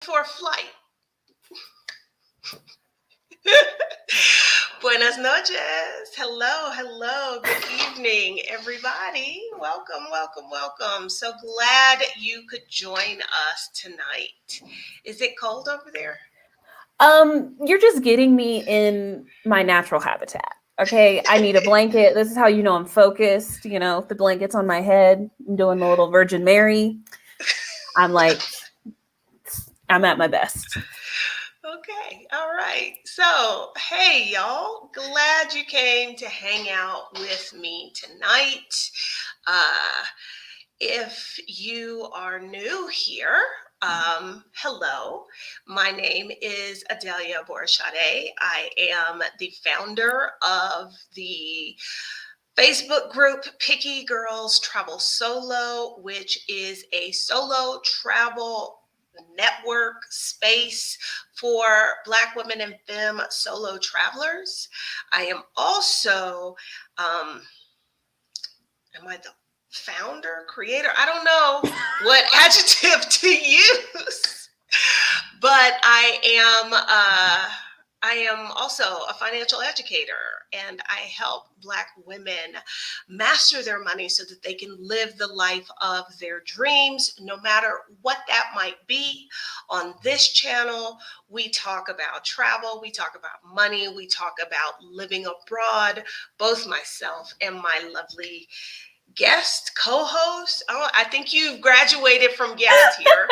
for a flight. Buenas noches. Hello. Good evening, everybody. Welcome. So glad you could join us tonight. Is it cold over there? You're just getting me in my natural habitat. Okay, I need a blanket. This is how you know I'm focused. You know, the blanket's on my head. I'm doing the little Virgin Mary. I'm like, I'm at my best. Okay, all right. So, hey, y'all. Glad you came to hang out with me tonight. Uh, if you are new here, hello. My name is Adelia Borishade. I am the founder of the Facebook group Picky Girls Travel Solo, which is a solo travel network space for Black women and femme solo travelers. I am also, am I the founder, creator? I don't know what adjective to use, but I am also a financial educator, and I help Black women master their money so that they can live the life of their dreams, no matter what that might be. On this channel, we talk about travel, we talk about money, we talk about living abroad. Both myself and my lovely guest co-host. Oh, I think you've graduated from guest here.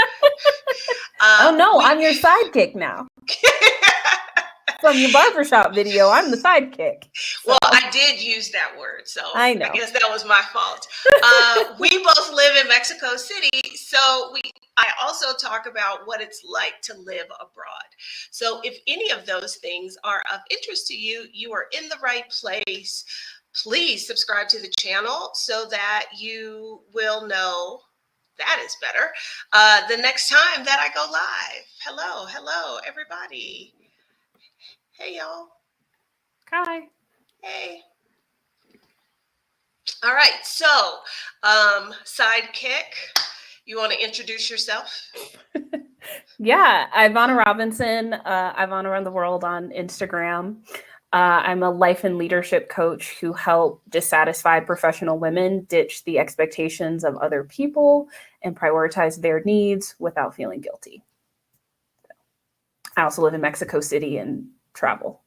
Oh no, We I'm your sidekick now. From your barbershop video, I'm the sidekick. Well, So I did use that word, so I I know. guess that was my fault. We both live in Mexico City, so I also talk about what it's like to live abroad. So if any of those things are of interest to you, you are in the right place. Please subscribe to the channel so that you will know that is better the next time that I go live. Hello, everybody. Hey, y'all. Hi. Hey. All right, so sidekick, you want to introduce yourself? Yeah, Ivana Robinson. Ivana Around the World on Instagram. I'm a life and leadership coach who help dissatisfied professional women ditch the expectations of other people and prioritize their needs without feeling guilty. I also live in Mexico City and travel.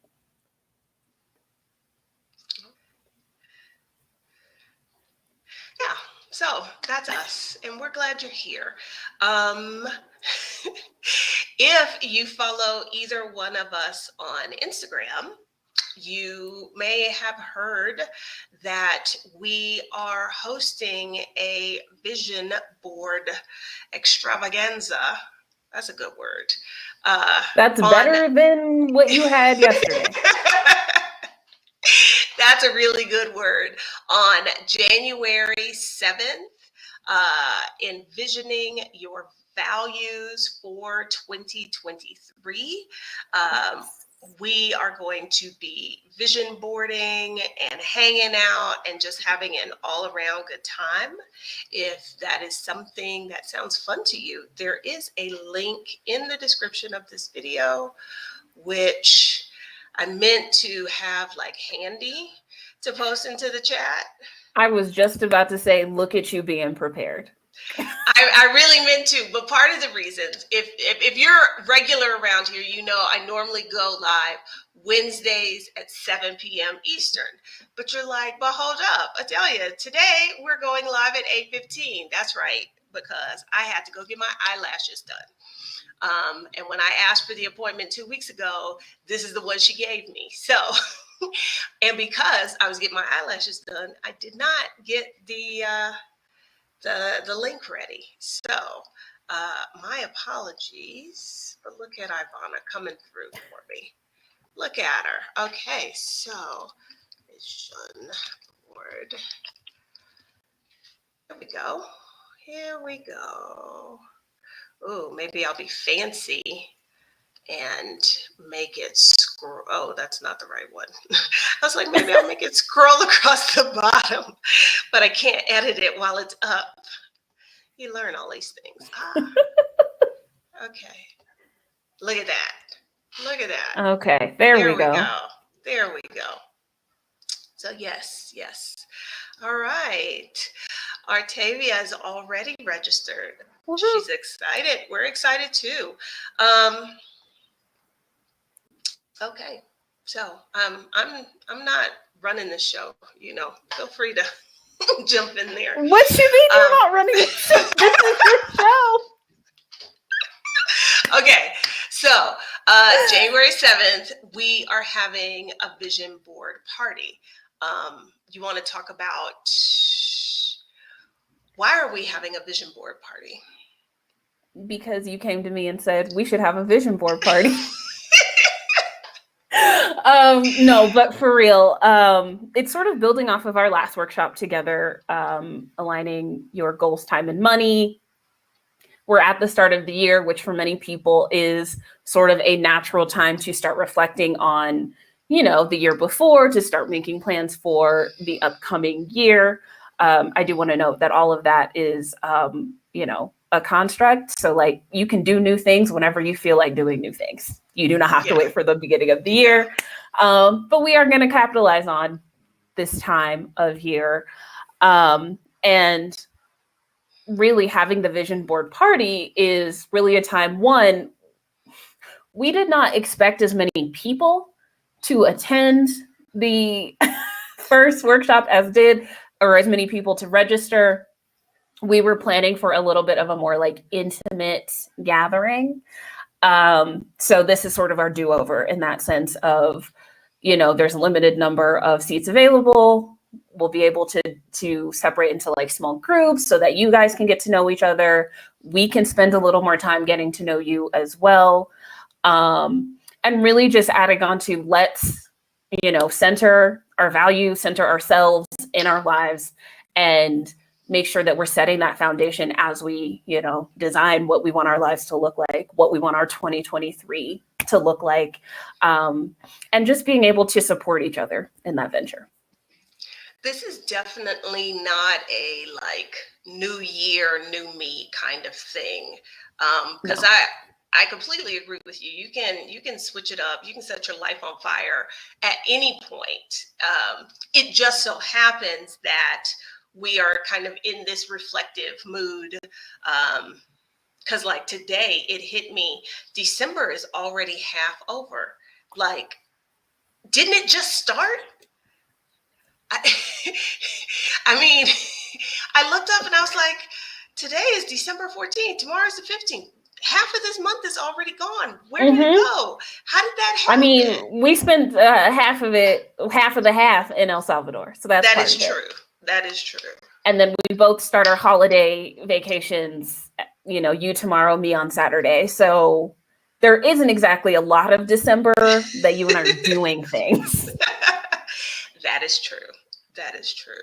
Yeah, so that's us, and we're glad you're here. Um, if you follow either one of us on Instagram, you may have heard that we are hosting a vision board extravaganza. That's a good word. That's On better than what you had yesterday. That's a really good word. On January 7th, envisioning your values for 2023. We are going to be vision boarding and hanging out and just having an all around good time. If that is something that sounds fun to you, there is a link in the description of this video, which I meant to have like handy to post into the chat. I was just about to say, look at you being prepared. I really meant to, but part of the reasons, if you're regular around here, you know I normally go live Wednesdays at 7 p.m. Eastern. But you're like, but hold up, Adelia, today we're going live at 8:15. That's right, because I had to go get my eyelashes done. And when I asked for the appointment 2 weeks ago, this is the one she gave me. So, and because I was getting my eyelashes done, I did not get the link ready. So, my apologies. But look at Ivana coming through for me. Look at her. Okay, so vision board. Here we go. Oh, maybe I'll be fancy and make it scroll. Oh, that's not the right one. I was like, maybe I'll make it scroll across the bottom, but I can't edit it while it's up. You learn all these things. Okay. Look at that. Look at that. Okay, there we There we go. go. There we go. So, yes, yes. All right. Artavia is already registered. Woohoo. She's excited. We're excited too. Um, okay. So, I'm not running the show, Feel free to jump in there. What you mean Um, you're not running the show? This is your show. okay. So, January 7th, we are having a vision board party. You want to talk about why are we having a vision board party? Because you came to me and said we should have a vision board party. No, but for real, it's sort of building off of our last workshop together, aligning your goals, time, and money. We're at the start of the year, which for many people is sort of a natural time to start reflecting on, the year before, to start making plans for the upcoming year. I do want to note that all of that is, a construct. So like you can do new things whenever you feel like doing new things. You do not have to wait for the beginning of the year. But we are going to capitalize on this time of year. And really having the vision board party is really a time, one, we did not expect as many people to attend the first workshop as did, or as many people to register. We were planning for a little bit of a more like intimate gathering. So this is sort of our do-over in that sense of, there's a limited number of seats available. We'll be able to separate into like small groups so that you guys can get to know each other. We can spend a little more time getting to know you as well. And really just adding on to let's, center our values, center ourselves in our lives, and make sure that we're setting that foundation as we, design what we want our lives to look like, what we want our 2023 to look like, and just being able to support each other in that venture. This is definitely not a like new year, new me kind of thing. Because No. I completely agree with you. You can switch it up. You can set your life on fire at any point. It just so happens that we are kind of in this reflective mood. Because like today, it hit me. December is already half over. Like, didn't it just start? I, I mean, I looked up and I was like, today is December 14th. Tomorrow is the 15th. Half of this month is already gone. Where did it go? How did that happen? I mean, we spent half of the half in El Salvador. So that's That part is of it. true. That is true. And then we both start our holiday vacations, you tomorrow, me on Saturday. So there isn't exactly a lot of December that you and I are doing things. That is true. That is true.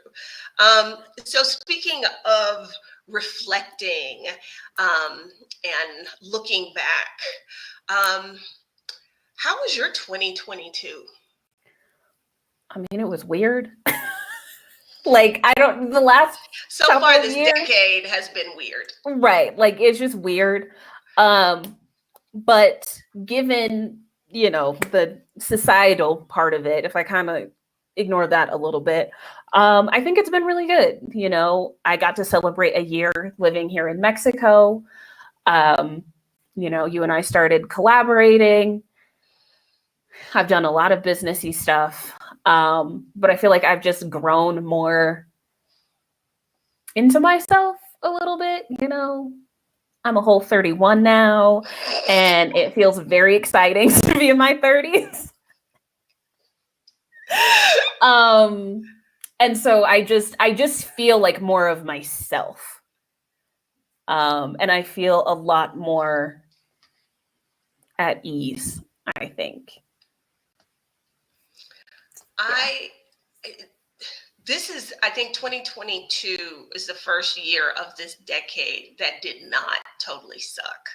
So speaking of reflecting and looking back, how was your 2022? I mean, it was weird. Like, the last so far this decade has been weird. Right. Like, it's just weird. But given, the societal part of it, if I kind of ignore that a little bit, I think it's been really good. I got to celebrate a year living here in Mexico. You and I started collaborating. I've done a lot of businessy stuff. But I feel like I've just grown more into myself a little bit. I'm a whole 31 now, and it feels very exciting to be in my 30s. And so I just feel like more of myself. And I feel a lot more at ease, I think. I think 2022 is the first year of this decade that did not totally suck.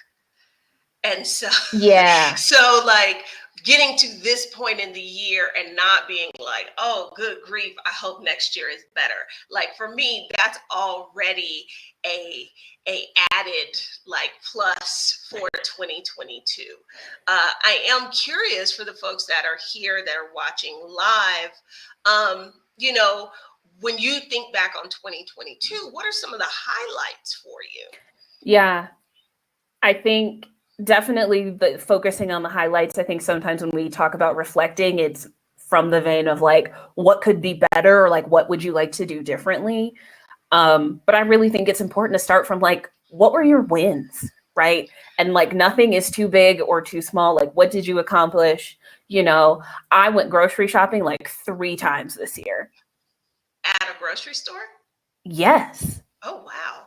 And so, yeah. So like getting to this point in the year and not being like, oh, good grief, I hope next year is better. Like for me, that's already a a added like plus for 2022. I am curious for the folks that are here that are watching live. You know, when you think back on 2022, what are some of the highlights for you? Yeah, I think definitely the focusing on the highlights. I think sometimes when we talk about reflecting, it's from the vein of like, what could be better, or like, what would you like to do differently? But I really think it's important to start from like, what were your wins, right? And like, nothing is too big or too small. Like, what did you accomplish? You know, I went grocery shopping like 3 times this year. At a grocery store? Yes. Oh, wow.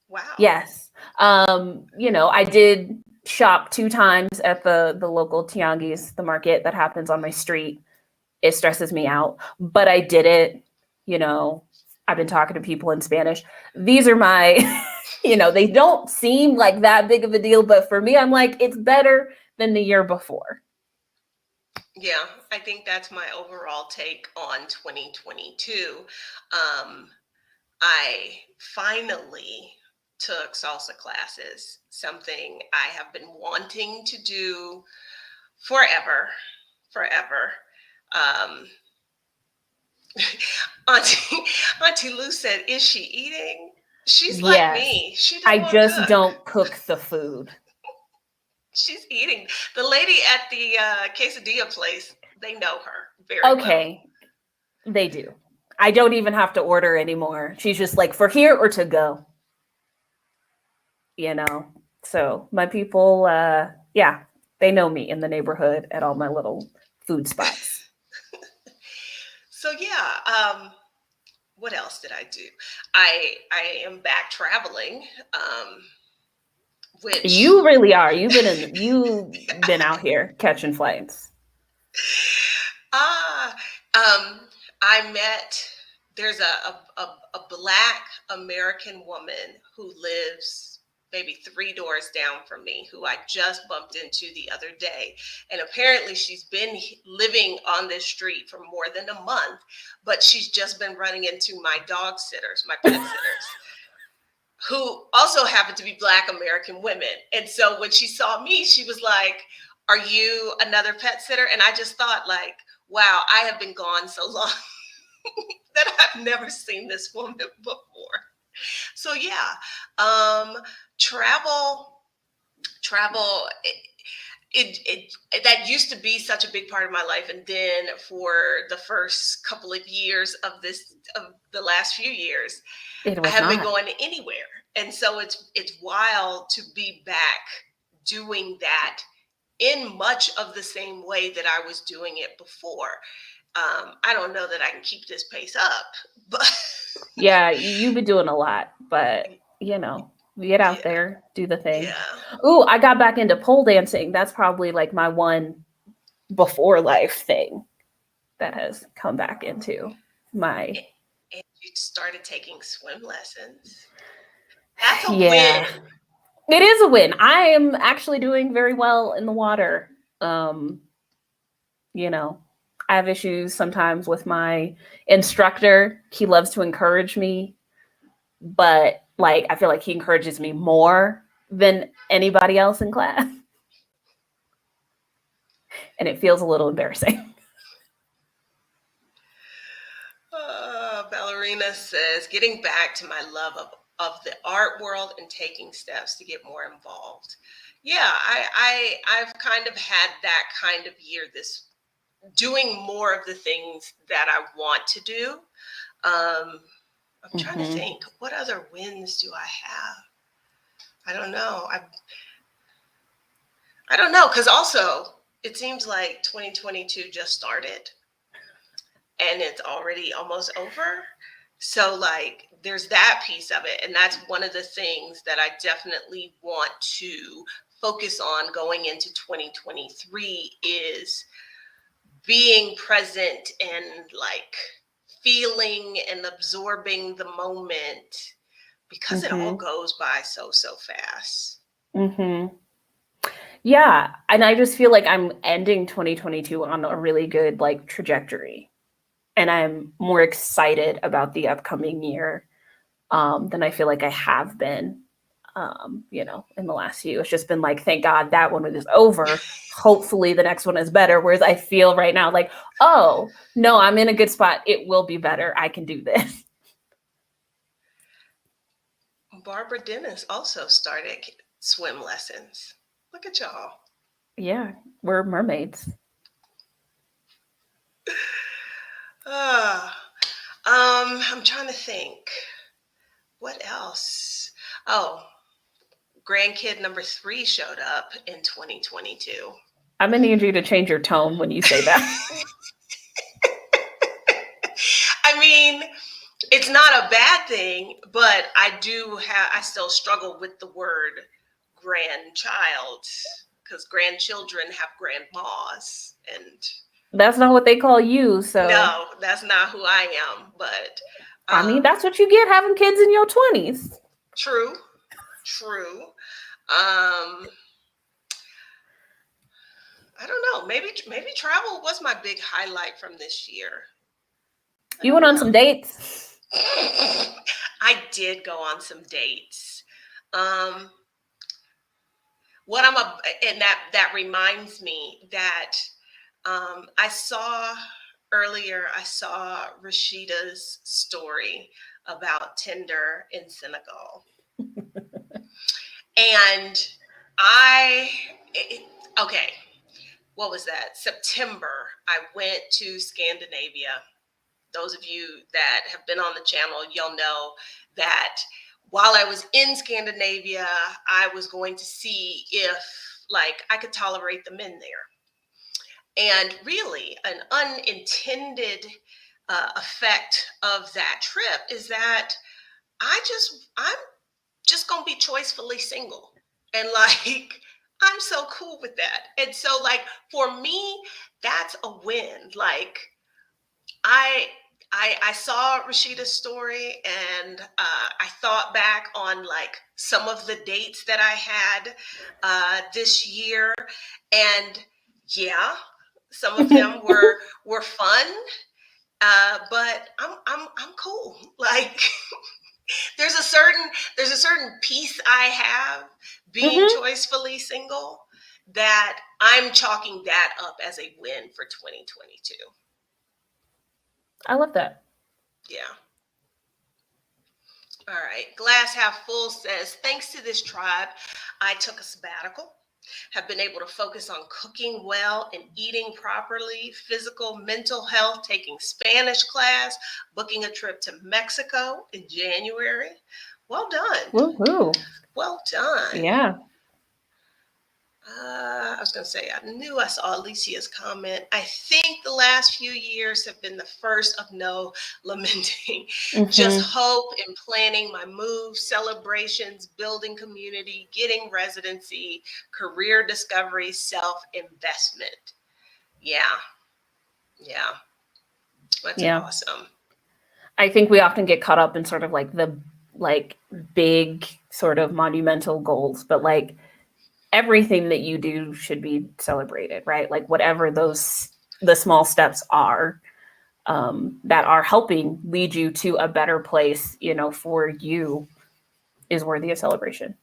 Wow. Yes. I did shop 2 times at the local Tianguis, the market that happens on my street. It stresses me out, but I did it. You know, I've been talking to people in Spanish. These are my, they don't seem like that big of a deal, but for me, I'm like, it's better than the year before. Yeah, I think that's my overall take on 2022. Um, I finally took salsa classes, something I have been wanting to do forever, forever. Um, Auntie, Auntie Lou said, "Is she eating?" She's like Yes. me. She don't I want to just cook. don't cook the food. She's eating. The lady at the quesadilla place, they know her very well. Okay, they do. I don't even have to order anymore. She's just like, for here or to go, you know? So my people, yeah, they know me in the neighborhood at all my little food spots. So yeah, what else did I do? I am back traveling, which You really are. You've been out here catching flights. ah I met there's a black American woman who lives maybe 3 doors down from me who I just bumped into the other day. And apparently she's been living on this street for more than a month, but she's just been running into my dog sitters, my pet sitters, who also happen to be black American women. And so when she saw me, she was like, "Are you another pet sitter?" And I just thought like, wow, I have been gone so long that I've never seen this woman before. So yeah, um, travel, travel. That used to be such a big part of my life, and then for the first couple of years of the last few years, It I was haven't been not. going anywhere. And so it's wild to be back doing that in much of the same way that I was doing it before. I don't know that I can keep this pace up, but Yeah, you've been doing a lot, but get out yeah, there, do the thing. yeah. Ooh, I got back into pole dancing. That's probably like my one before life thing that has come back into my. And you started taking swim lessons. That's a Yeah, win. it is a win. I am actually doing very well in the water. Um, you know, I have issues sometimes with my instructor. He loves to encourage me, but like I feel like he encourages me more than anybody else in class, and it feels a little embarrassing. Ballerina says, getting back to my love of the art world and taking steps to get more involved. Yeah, I've kind of had that kind of year, this doing more of the things that I want to do. I'm trying to Mm-hmm. think, what other wins do I have? I don't know. I don't know, because also it seems like 2022 just started and it's already almost over. So, like, there's that piece of it. And that's one of the things that I definitely want to focus on going into 2023 is being present and like feeling and absorbing the moment because it all Mm-hmm. goes by so fast. Mm-hmm. Yeah, and I just feel like I'm ending 2022 on a really good like trajectory, and I'm more excited about the upcoming year than I feel like I have been. In the last few, it's just been like, thank God that one is over. Hopefully, the next one is better. Whereas I feel right now like, oh no, I'm in a good spot. It will be better. I can do this. Barbara Dennis also started swim lessons. Look at y'all. Yeah, we're mermaids. Ah, I'm trying to think. What else? Oh, grandkid number 3 showed up in 2022. I'm gonna need you to change your tone when you say that. I mean, it's not a bad thing, but I still struggle with the word grandchild because grandchildren have grandmas. And That's not what they call you. So, no, that's not who I am. But I mean, um, that's what you get having kids in your 20s. true, true. Um, I don't know. Maybe travel was my big highlight from this year. I You went don't on some know. dates. I did go on some dates. Um, what I'm a and that reminds me that I saw earlier. I saw Rashida's story about Tinder in Senegal, and I it, okay. What was that? September. I went to Scandinavia. Those of you that have been on the channel, you'll know that while I was in Scandinavia, I was going to see if like I could tolerate the men there. And really, an unintended effect of that trip is that I'm just gonna be choicefully single, and like I'm so cool with that. And so, like for me, that's a win. Like I I saw Rashida's story, and I thought back on like some of the dates that I had this year, and yeah, some of them were fun, but I'm cool. Like there's a certain there's a certain peace I have being Hmm. choicefully single that I'm chalking that up as a win for 2022. I love that. Yeah. All right. Glass half full says, thanks to this tribe, I took a sabbatical, have been able to focus on cooking well and eating properly, physical, mental health, taking Spanish class, booking a trip to Mexico in January. Well done. Woohoo. Well done. Yeah. I was going to say, I knew I saw Alicia's comment. I think the last few years have been the first of no lamenting. Just Hmm. hope in planning my move, celebrations, building community, getting residency, career discovery, self investment. Yeah, yeah, that's Yeah. awesome. I think we often get caught up in sort of like the like big sort of monumental goals, but like everything that you do should be celebrated, right? Like whatever those the small steps are that are helping lead you to a better place, for you is worthy of celebration.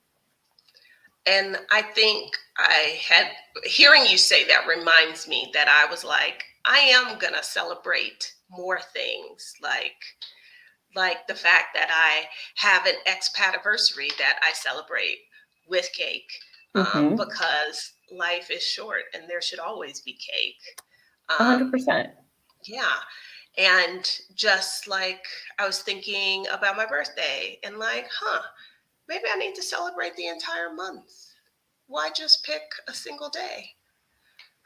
And I think hearing you say that reminds me that I was like, I am going to celebrate more things like the fact that I have an expat anniversary that I celebrate with cake, Mm-hmm. because life is short and there should always be cake. 100%. Um, yeah. And just like I was thinking about my birthday and like, maybe I need to celebrate the entire month. Why just pick a single day?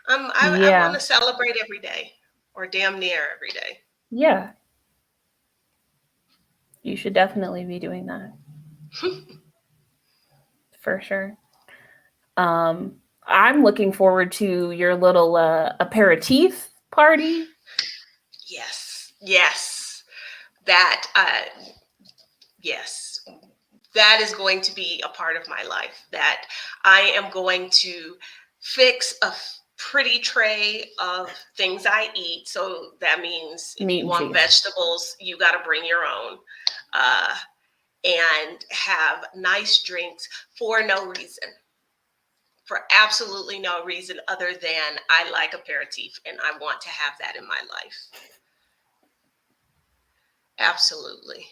I want Yeah. to celebrate every day or damn near every day. Yeah. You should definitely be doing that for sure. Um, I'm looking forward to your little aperitif party. Yes, yes. That yes, that is going to be a part of my life that I am going to fix a pretty tray of things I eat. So that means if Meat you and want cheese. vegetables, you got to bring your own. Uh, and have nice drinks for no reason, for absolutely no reason other than I like aperitif and I want to have that in my life. Absolutely.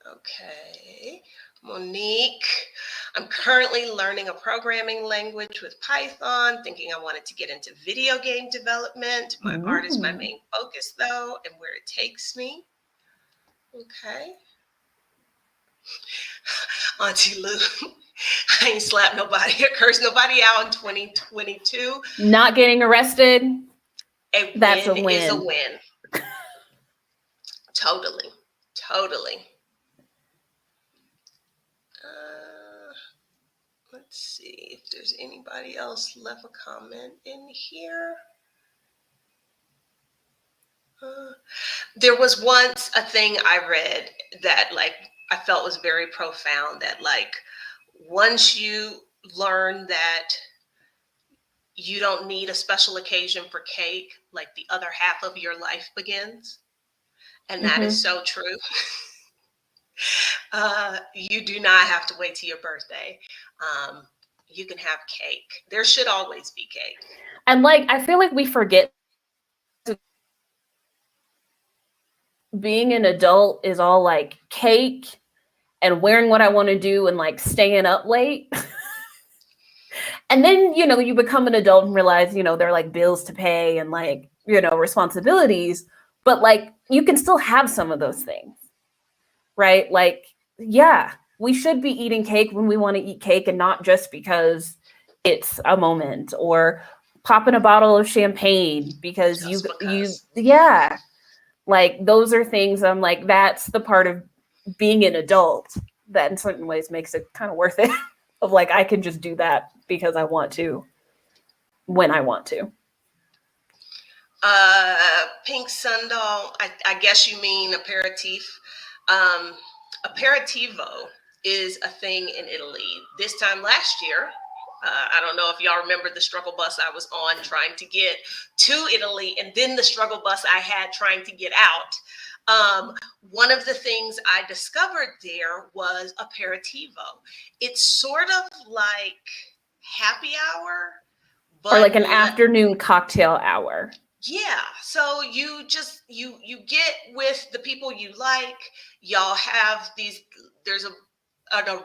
Okay. Monique, I'm currently learning a programming language with Python, thinking I wanted to get into video game development. My art is my Mm. main focus, though, and where it takes me. Okay. Auntie Lou, I ain't slapped nobody or cursed nobody out in 2022. Not getting arrested, A that's a win is a win. win. Totally. Totally. Uh, let's see if there's anybody else left a comment in here. There was once a thing I read that like I felt was very profound, that like once you learn that you don't need a special occasion for cake, like the other half of your life begins. And that is Mm-hmm. so true. You do not have to wait till your birthday. Um, you can have cake. There should always be cake. And like, I feel like we forget being an adult is all like cake and wearing what I want to do and like staying up late. And then, you become an adult and realize, there are like bills to pay and like, responsibilities, but like you can still have some of those things, right? Like, yeah, we should be eating cake when we want to eat cake and not just because it's a moment, or popping a bottle of champagne because Just because. yeah, like those are things I'm like, that's the part of being an adult that in certain ways makes it kind of worth it. Of like, I can just do that because I want to, when I want to. Pink Sundoll, I guess you mean aperitif. Um, aperitivo is a thing in Italy. This time last year, I don't know if y'all remember the struggle bus I was on trying to get to Italy, and then the struggle bus I had trying to get out. One of the things I discovered there was aperitivo. It's sort of like happy hour, Or but like an afternoon cocktail hour. yeah, so you get with the people you like. Y'all have these, there's an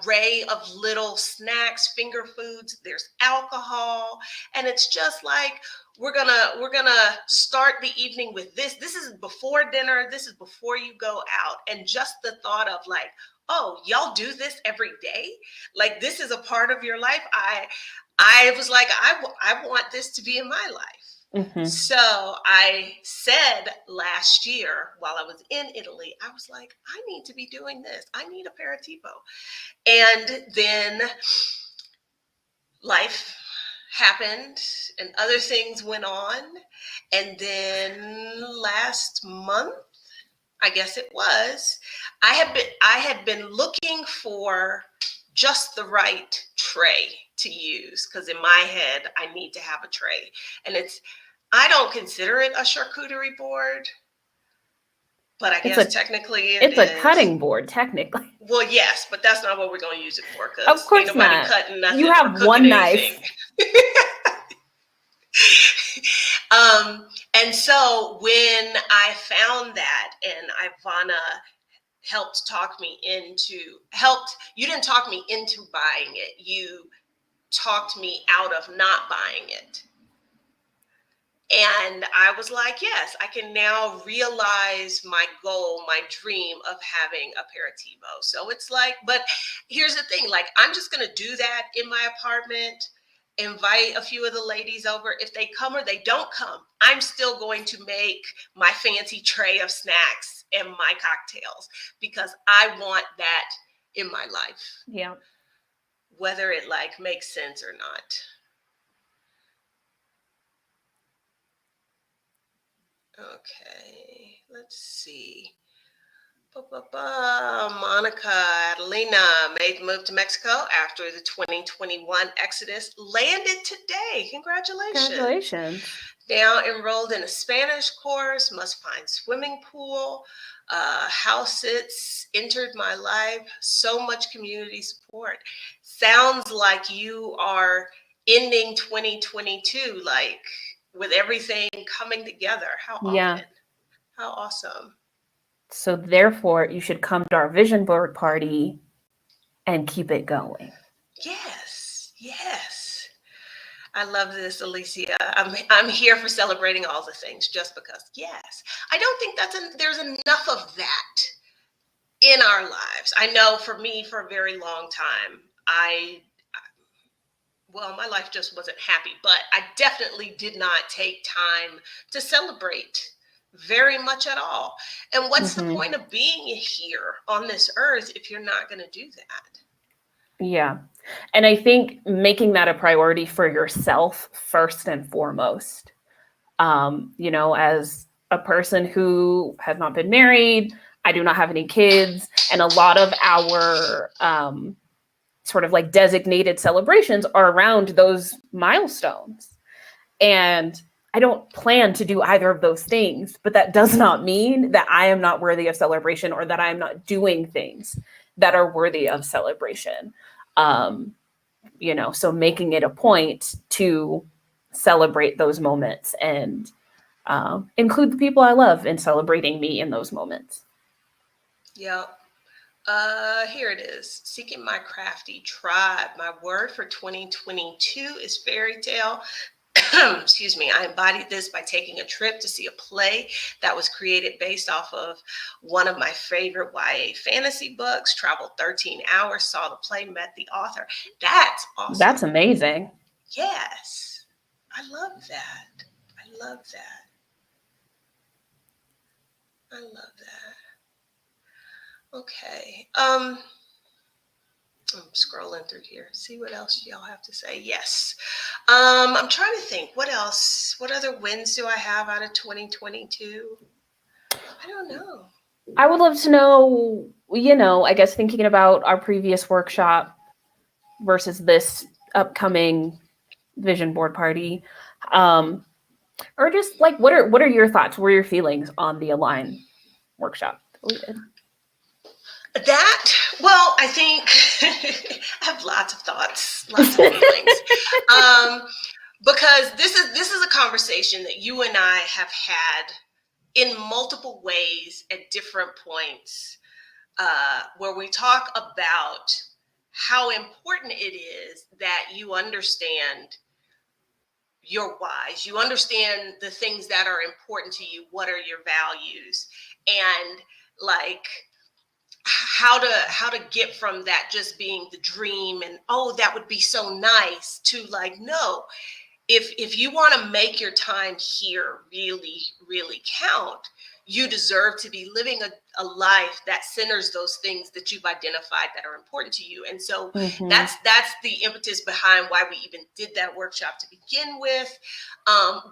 array of little snacks, finger foods, there's alcohol, and it's just like we're gonna start the evening with this. This is before dinner, this is before you go out. And just the thought of like, oh, y'all do this every day? Like this is a part of your life. I was like, I want this to be in my life. Mm-hmm. So I said last year while I was in Italy, I was like, I need to be doing this. I need aperitivo. And then life happened and other things went on. And then last month, I guess it was, I had been looking for just the right tray to use, because in my head I need to have a tray. And I don't consider it a charcuterie board, but I It's guess a technically it it's a is. cutting board, technically. Well, yes, but that's not what we're going to use it for, Of because ain't course nobody not. cutting You nothing or have cooking one anything. knife. um, and so when I found that, and Ivana you didn't talk me into buying it, you talked me out of not buying it. And I was like, yes, I can now realize my goal, my dream of having aperitivo. So it's like, but here's the thing, like, I'm just going to do that in my apartment, invite a few of the ladies over. If they come or they don't come, I'm still going to make my fancy tray of snacks and my cocktails, because I want that in my life, Yeah. whether it like makes sense or not. Okay, let's see. Monica Adelina made the move to Mexico after the 2021 Exodus. Landed today. Congratulations. Congratulations. Now enrolled in a Spanish course, must find swimming pool, house sits, entered my life, so much community support. Sounds like you are ending 2022, like with everything coming together. How Yeah. often? How awesome. So therefore, you should come to our vision board party and keep it going. Yes, yes. I love this, Alicia. I'm here for celebrating all the things just because. Yes, I don't think there's enough of that in our lives. I know for me, for a very long time, well, my life just wasn't happy, but I definitely did not take time to celebrate very much at all. And what's the Mm-hmm. point of being here on this earth if you're not going to do that? Yeah. And I think making that a priority for yourself first and foremost. As a person who has not been married, I do not have any kids, and a lot of our sort of like designated celebrations are around those milestones. And I don't plan to do either of those things, but that does not mean that I am not worthy of celebration or that I am not doing things that are worthy of celebration. Um, so making it a point to celebrate those moments and include the people I love in celebrating me in those moments. Yeah. Here it is. Seeking my crafty tribe. My word for 2022 is fairy tale. Excuse me. I embodied this by taking a trip to see a play that was created based off of one of my favorite YA fantasy books. Traveled 13 hours, saw the play, met the author. That's That's awesome. amazing. Yes. I love that. I love that. I love that. Okay. I'm scrolling through here. See what else y'all have to say. Yes. I'm trying to think. What else? What other wins do I have out of 2022? I don't know. I would love to know, I guess thinking about our previous workshop versus this upcoming vision board party, um, or just like what are your thoughts? What are your feelings on the Align workshop that we did? That, well, I think I have lots of thoughts, lots of feelings. Um, because this is a conversation that you and I have had in multiple ways at different points, where we talk about how important it is that you understand your whys, you understand the things that are important to you, what are your values, and like how to get from that just being the dream and oh that would be so nice to like no, if you want to make your time here really really count, you deserve to be living a life that centers those things that you've identified that are important to you. And so Mm-hmm. that's the impetus behind why we even did that workshop to begin with,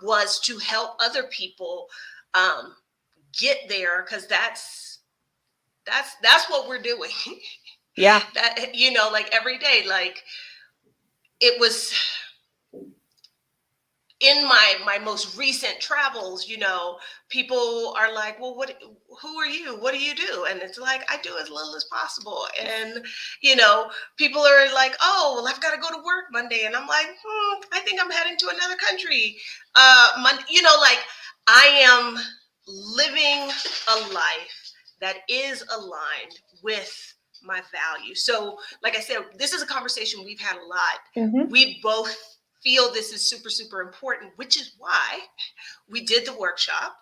was to help other people um, get there, because that's what we're doing. Yeah. That, like every day, like it was in my most recent travels, people are like, well, who are you, what do you do? And it's like, I do as little as possible. And people are like, oh well, I've got to go to work Monday, and I'm like, I think I'm heading to another country like I am living a life that is aligned with my values. So like I said, this is a conversation we've had a lot. Mm-hmm. We both feel this is super super important, which is why we did the workshop,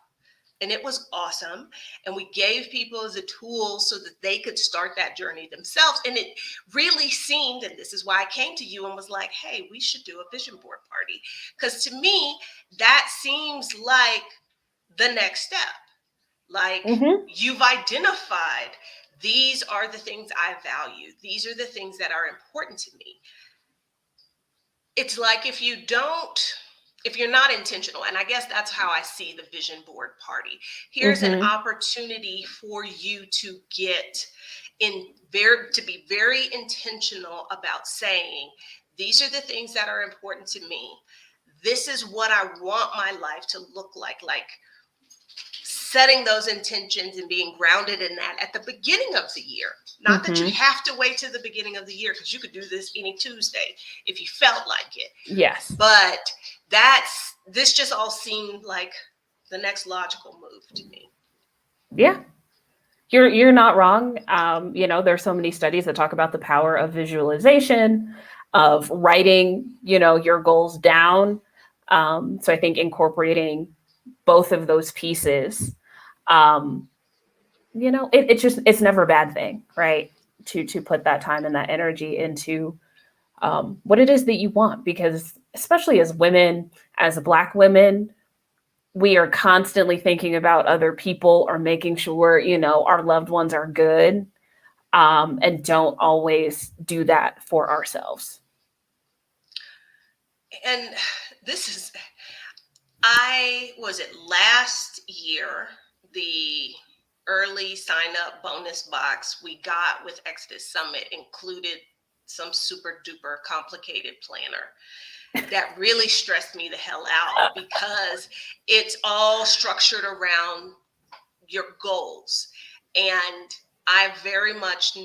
and it was awesome, and we gave people the tools so that they could start that journey themselves. And it really seemed, and this is why I came to you and was like, hey, we should do a vision board party, because to me that seems like the next step. Like, Mm-hmm. you've identified, these are the things I value, these are the things that are important to me. It's like, if you don't, if you're not intentional, and I guess that's how I see the vision board party, here's an Mm-hmm. opportunity for you to get in very, to be very intentional about saying, these are the things that are important to me. This is what I want my life to look like setting those intentions and being grounded in that at the beginning of the year. Not that you Mm-hmm. have to wait to the beginning of the year, because you could do this any Tuesday if you felt like it. Yes. But this just all seemed like the next logical move to me. Yeah. You're not wrong. There's so many studies that talk about the power of visualization, of writing, your goals down. So I think incorporating both of those pieces, um, it's never a bad thing, right? To put that time and that energy into what it is that you want, because especially as women, as Black women, we are constantly thinking about other people or making sure our loved ones are good, and don't always do that for ourselves. And this is, I was it last year, the early sign up bonus box we got with Exodus Summit included some super duper complicated planner that really stressed me the hell out, because it's all structured around your goals. And I very much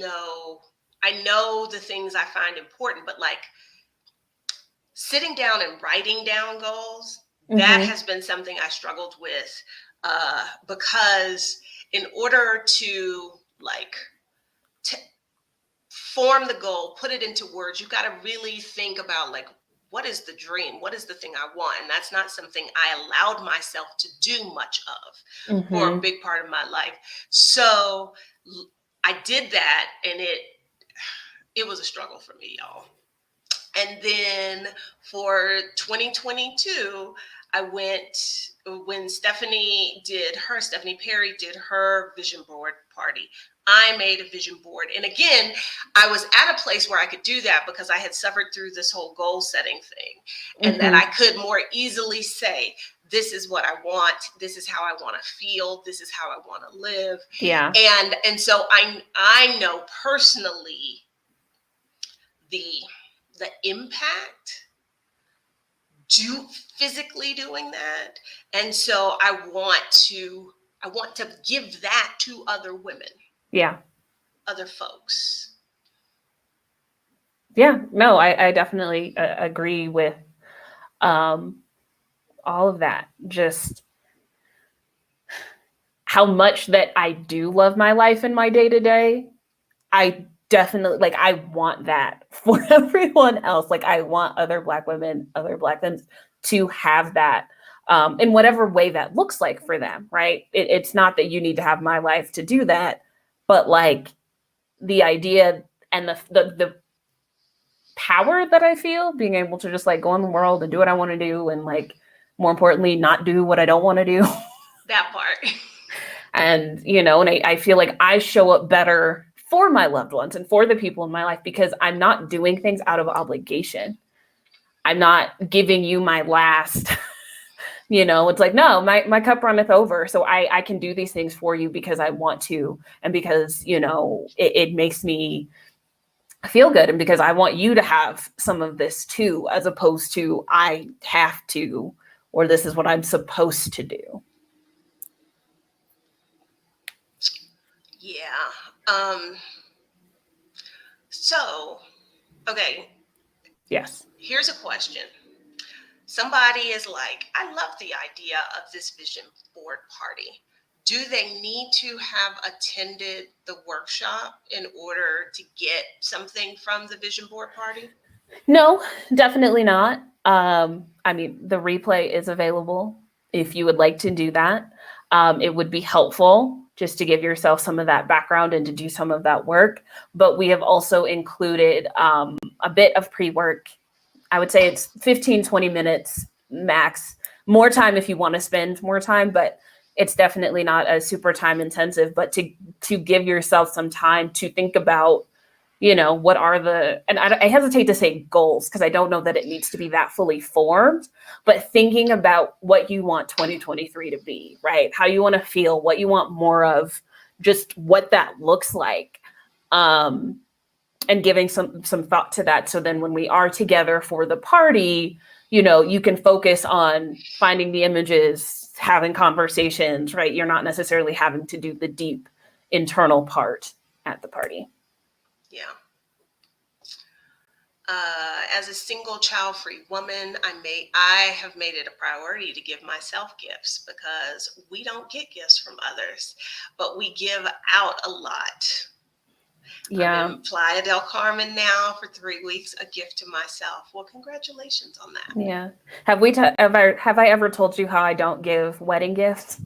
I know the things I find important, but like sitting down and writing down goals, that Mm-hmm. has been something I struggled with, because in order to like t- form the goal, put it into words, you got to really think about like, what is the dream? What is the thing I want? And that's not something I allowed myself to do much of for a Mm-hmm. big part of my life. So I did that, and it was a struggle for me, y'all. And then for 2022, I went when Stephanie Perry did her vision board party. I made a vision board. And again, I was at a place where I could do that because I had suffered through this whole goal setting thing, and that I Mm-hmm. could more easily say, this is what I want. This is how I want to feel. This is how I want to live. Yeah. And so I know personally the the impact do physically doing that. And so I want to give that to other women, Yeah. other folks. Yeah. No, I definitely agree with um, all of that. Just how much that I do love my life and my day to day. I definitely, like, I want that for everyone else. Like, I want other Black women, other Black men to have that, in whatever way that looks like for them, right? It's not that you need to have my life to do that, but like the idea and the power that I feel being able to just like go in the world and do what I want to do, and like more importantly, not do what I don't want to do. That part. And I feel like I show up better for my loved ones and for the people in my life because I'm not doing things out of obligation. I'm not giving you my last. It's like, no, my cup runneth over, so I can do these things for you because I want to, and because it makes me feel good, and because I want you to have some of this too, as opposed to I have to, or this is what I'm supposed to do. Yeah. Um, so, okay, Yes. here's a question. Somebody is like, I love the idea of this vision board party. Do they need to have attended the workshop in order to get something from the vision board party? No, definitely not. I mean, the replay is available if you would like to do that. It would be helpful just to give yourself some of that background and to do some of that work. But we have also included a bit of pre work. I would say it's 15, 20 minutes max. More time if you want to spend more time, but it's definitely not a super time intensive. But to give yourself some time to think about what are the, and I hesitate to say goals because I don't know that it needs to be that fully formed, but thinking about what you want 2023 to be, right? How you want to feel, what you want more of, just what that looks like. Um, and giving some thought to that. So then when we are together for the party, you can focus on finding the images, having conversations, right? You're not necessarily having to do the deep internal part at the party. Yeah. As a single child-free woman, I have made it a priority to give myself gifts because we don't get gifts from others, but we give out a lot. I'm Yeah. in Playa del Carmen now for 3 weeks, a gift to myself. Well, congratulations on that. Yeah. Have I ever told you how I don't give wedding gifts?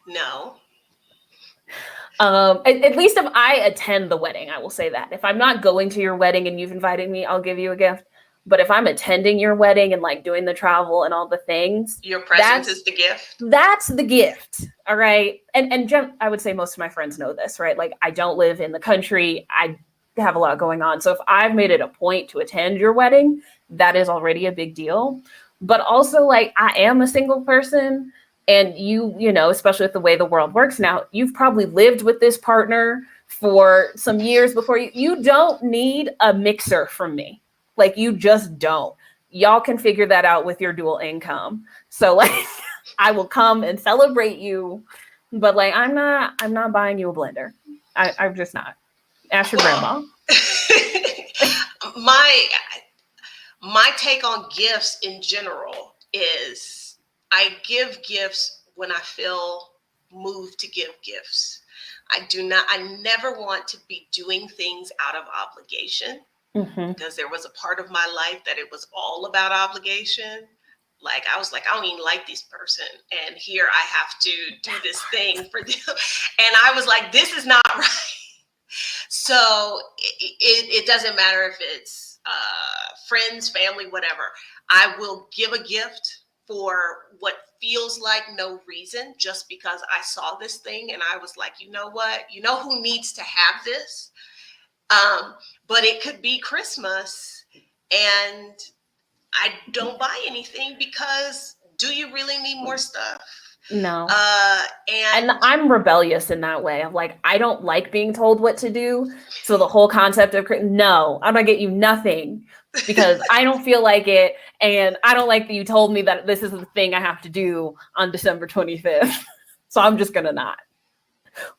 No, At least if I attend the wedding, I will say that. If I'm not going to your wedding and you've invited me, I'll give you a gift. But if I'm attending your wedding and like doing the travel and all the things, your presence is that's the gift. that's the gift. All right. And I would say most of my friends know this, right? Like I don't live in the country. I have a lot going on. So if I've made it a point to attend your wedding, that is already a big deal. But also like I am a single person, and especially with the way the world works now, you've probably lived with this partner for some years before you don't need a mixer from me. Like you just don't. Y'all can figure that out with your dual income. So like I will come and celebrate you, but like I'm not buying you a blender. I'm just not. Ask your Well, grandma. my my take on gifts in general is I give gifts when I feel moved to give gifts. I never want to be doing things out of obligation, Mm-hmm. because there was a part of my life that it was all about obligation. Like I was like, I don't even like this person, and here I have to do this thing for them. And I was like, this is not right. So it doesn't matter if it's friends, family, whatever. I will give a gift for what feels like no reason, just because I saw this thing and I was like, you know what? You know who needs to have this? Um, but it could be Christmas and I don't buy anything because do you really need more stuff? No. Uh, And and I'm rebellious in that way. I'm like, I don't like being told what to do. So the whole concept of no, I'm gonna get you nothing because I don't feel like it, and I don't like that you told me that this is the thing I have to do on December 25th. So I'm just gonna not.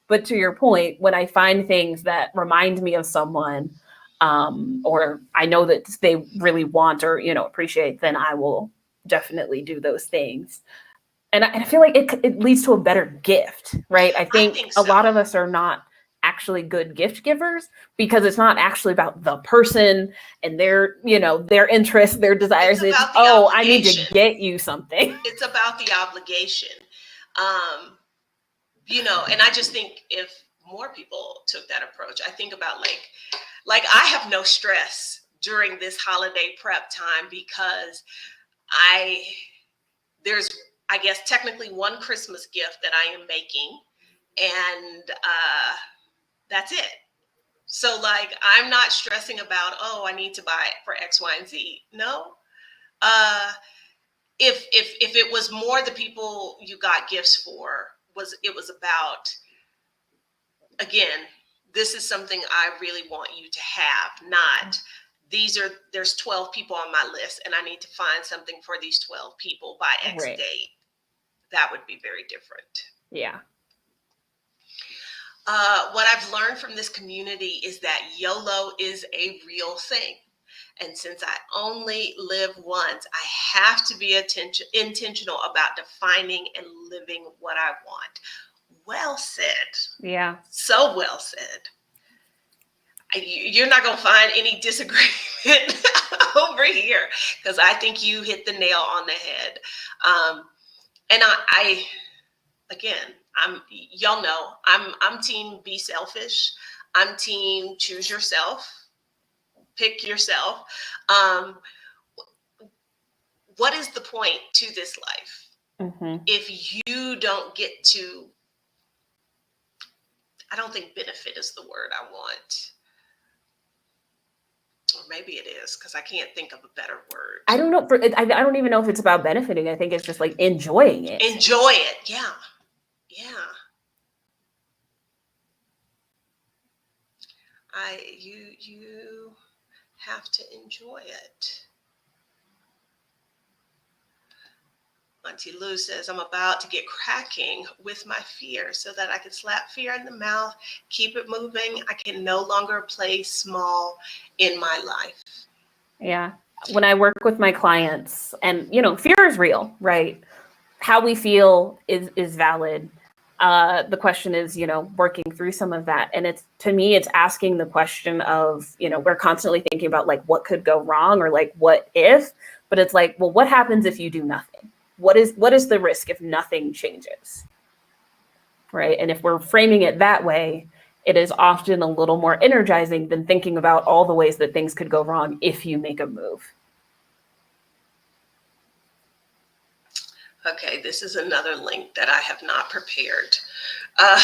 But to your point, when I find things that remind me of someone, or I know that they really want or appreciate, then I will definitely do those things. And I feel like it leads to a better gift, right? I I think think a so. lot of us are not actually good gift givers because it's not actually about the person and their interests, their It's desires. It's, about the oh, I need to obligation. get you something. It's about the obligation. Um, and I just think if more people took that approach, I think about like I have no stress during this holiday prep time because I there's I guess technically one Christmas gift that I am making, and that's it. So like I'm not stressing about, oh, I need to buy it for X, Y, and Z. No. Uh, if it was more the people you got gifts for, was about, again, this is something I really want you to have, not there's 12 people on my list and I need to find something for these 12 people by X Right. date. That would be very different. Yeah. What I've learned from this community is that YOLO is a real thing. And since I only live once, I have to be intentional about defining and living what I want. Well said. Yeah. So well said. You're not going to find any disagreement over here because I think you hit the nail on the head. And I again, y'all know I'm team be selfish. I'm team choose yourself, pick yourself. Um, what is the point to this life Mm-hmm. if you don't get to? I don't think benefit is the word I want. Or maybe it is because I can't think of a better word. I don't know. I don't even know if it's about benefiting. I think it's just like enjoying it. Enjoy it. Yeah. Yeah. You have to enjoy it. Auntie Lou says, I'm about to get cracking with my fear so that I can slap fear in the mouth, keep it moving. I can no longer play small in my life. Yeah. When I work with my clients, and fear is real, right? How we feel is valid. The question is, working through some of that, and it's to me, it's asking the question of, we're constantly thinking about like what could go wrong or like what if, but it's like, well, what happens if you do nothing? What is the risk if nothing changes, right? And if we're framing it that way, it is often a little more energizing than thinking about all the ways that things could go wrong if you make a move. Okay, this is another link that I have not prepared. Uh,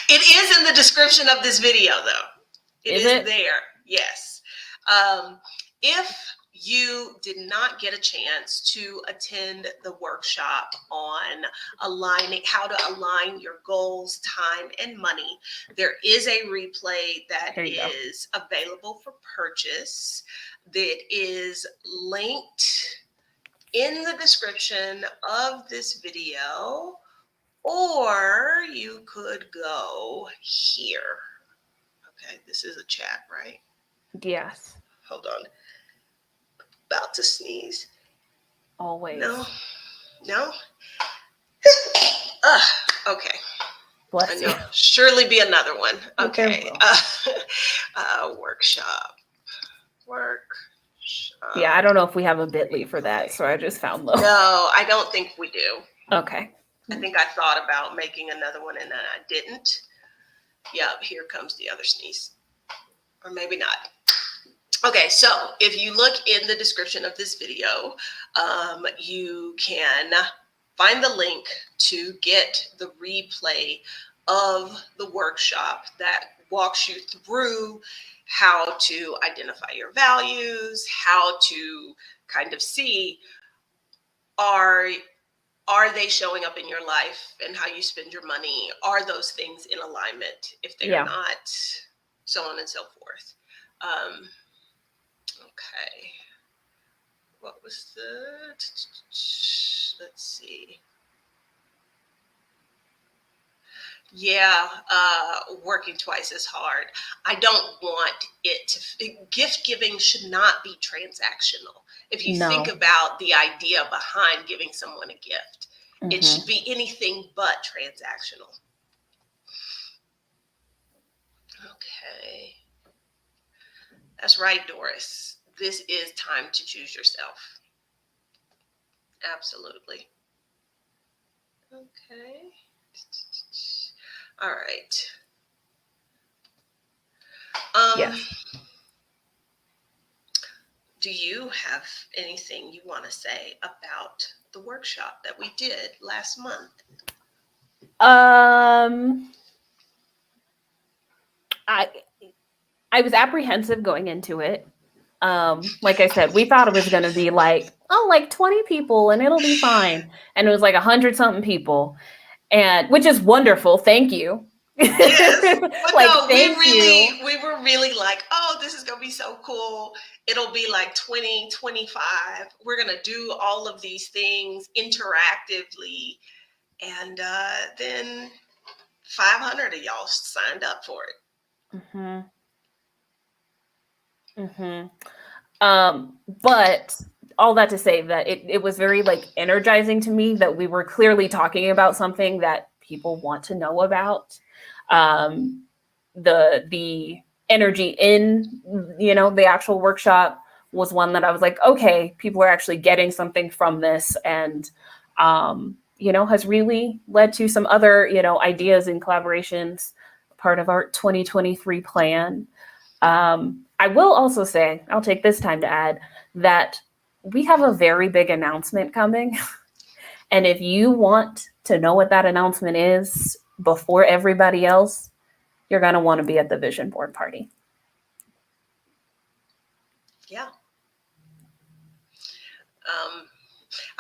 it is in the description of this video, though. It is there. Yes. If you did not get a chance to attend the workshop on how to align your goals, time, and money, there is a replay that is available for purchase. That is linked in the description of this video, or you could go here. Okay, this is a chat, right? Yes. Hold on. About to sneeze. Always. No. Okay. Bless you. Surely be another one. Okay. Workshop. Yeah, I don't know if we have a bit.ly for that, so I just found those. No, I don't think we do. Okay. I think I thought about making another one and then I didn't. Yep, here comes the other sneeze. Or maybe not. Okay, so if you look in the description of this video, you can find the link to get the replay of the workshop that walks you through how to identify your values, how to kind of see are they showing up in your life, and how you spend your money. Are those things in alignment? If they're not, so on and so forth. Okay. What was the... Let's see. Yeah, working twice as hard. I don't want it to... Gift giving should not be transactional. If you think about the idea behind giving someone a gift, it should be anything but transactional. Okay. That's right, Doris. This is time to choose yourself. Absolutely. Okay. All right. Yes. Do you have anything you want to say about the workshop that we did last month? I was apprehensive going into it. Like I said, we thought it was going to be like 20 people and it'll be fine. And it was like 100-something people, and which is wonderful. Thank you. Yes. But no, we were really like, oh, this is going to be so cool. It'll be like 20, 25. We're going to do all of these things interactively. And then 500 of y'all signed up for it. But all that to say that it was very like energizing to me that we were clearly talking about something that people want to know about. The energy in the actual workshop was one that I was like, okay, people are actually getting something from this, and has really led to some other ideas and collaborations, part of our 2023 plan. I will also say, I'll take this time to add that we have a very big announcement coming. And if you want to know what that announcement is before everybody else, you're going to want to be at the vision board party. Yeah.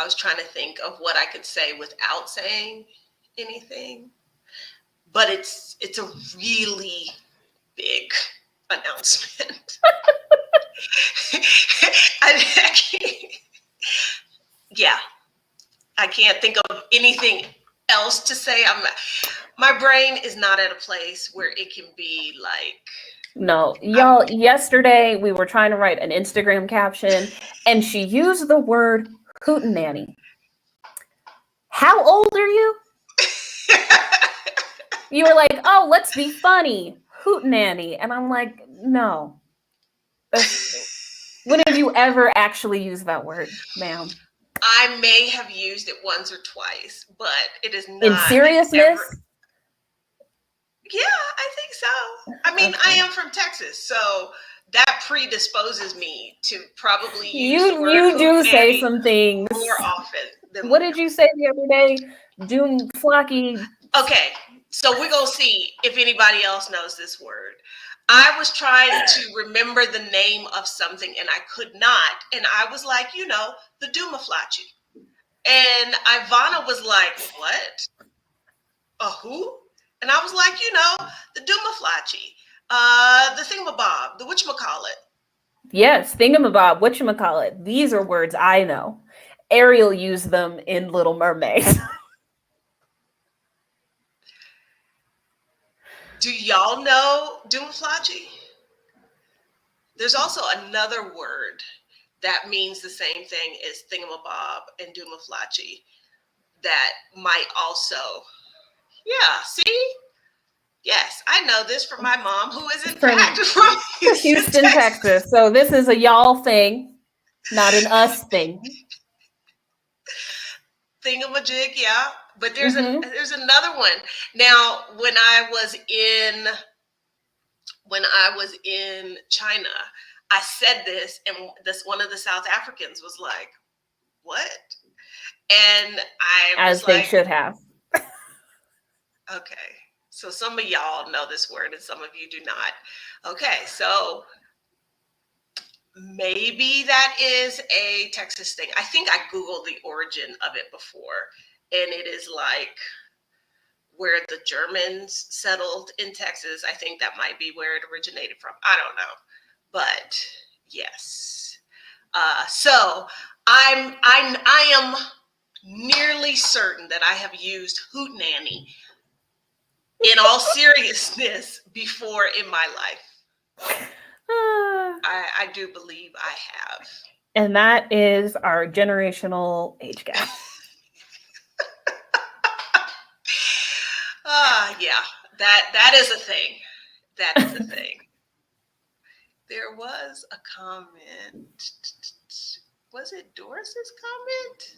I was trying to think of what I could say without saying anything, but it's a really big announcement. Yeah, I can't think of anything else to say. My brain is not at a place where it can be like. No, y'all, yesterday we were trying to write an Instagram caption and she used the word hootenanny. How old are you? You were like, oh, let's be funny. Hootenanny. And I'm like, no. When have you ever actually used that word, ma'am? I may have used it once or twice, but it is In not seriousness? ever. Yeah, I think so. I mean, I am from Texas, so that predisposes me to probably use the word You do say hootenanny some things. more often than What did you say the other day? Doom flocky. Okay, so we're gonna see if anybody else knows this word. I was trying to remember the name of something and I could not, and I was like, the Dumaflachi. And Ivana was like, "What? A who?" And I was like, the Dumaflachi, the thingamabob, the whatchamacallit. Yes, thingamabob, whatchamacallit. These are words I know. Ariel used them in Little Mermaid. Do y'all know Dumaflachi? There's also another word that means the same thing as thingamabob and Dumaflachi that might also, yeah, see? Yes, I know this from my mom, who is in fact from Houston, Texas. So this is a y'all thing, not an us thing. Thingamajig, yeah. But there's another one. Now, when I was in China, I said this, and this one of the South Africans was like, "What?" And I was as they like, should have. Okay, so some of y'all know this word, and some of you do not. Okay, so maybe that is a Texas thing. I think I Googled the origin of it before, and it is like where the Germans settled in Texas. I think that might be where it originated from. I don't know, but yes. So I am nearly certain that I have used hootenanny in all seriousness before in my life. I do believe I have. And that is our generational age gap. Yeah, that is a thing. That is a thing. There was a comment. Was it Doris's comment?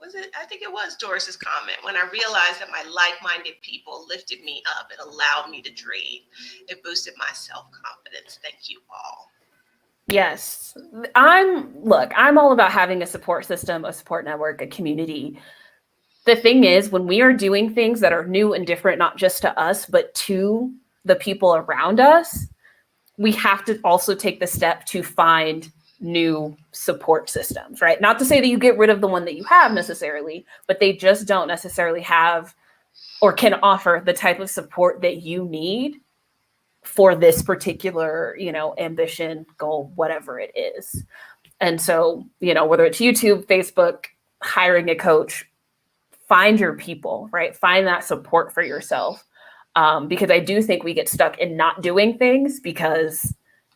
Was it? I think it was Doris's comment. When I realized that my like-minded people lifted me up and allowed me to dream, it boosted my self-confidence. Thank you all. Yes. I'm all about having a support system, a support network, a community. The thing is, when we are doing things that are new and different, not just to us, but to the people around us, we have to also take the step to find new support systems, right? Not to say that you get rid of the one that you have necessarily, but they just don't necessarily have or can offer the type of support that you need for this particular, ambition, goal, whatever it is. And so, whether it's YouTube, Facebook, hiring a coach, find your people, right? Find that support for yourself. Because I do think we get stuck in not doing things because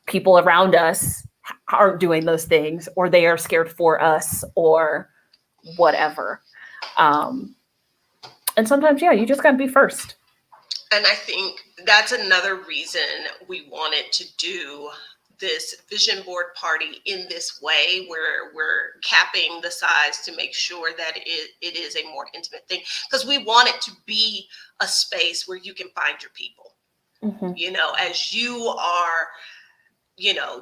people around us aren't doing those things, or they are scared for us, or whatever. And sometimes, yeah, you just got to be first. And I think that's another reason we wanted to do this vision board party in this way, where we're capping the size to make sure that it is a more intimate thing, because we want it to be a space where you can find your people. As you are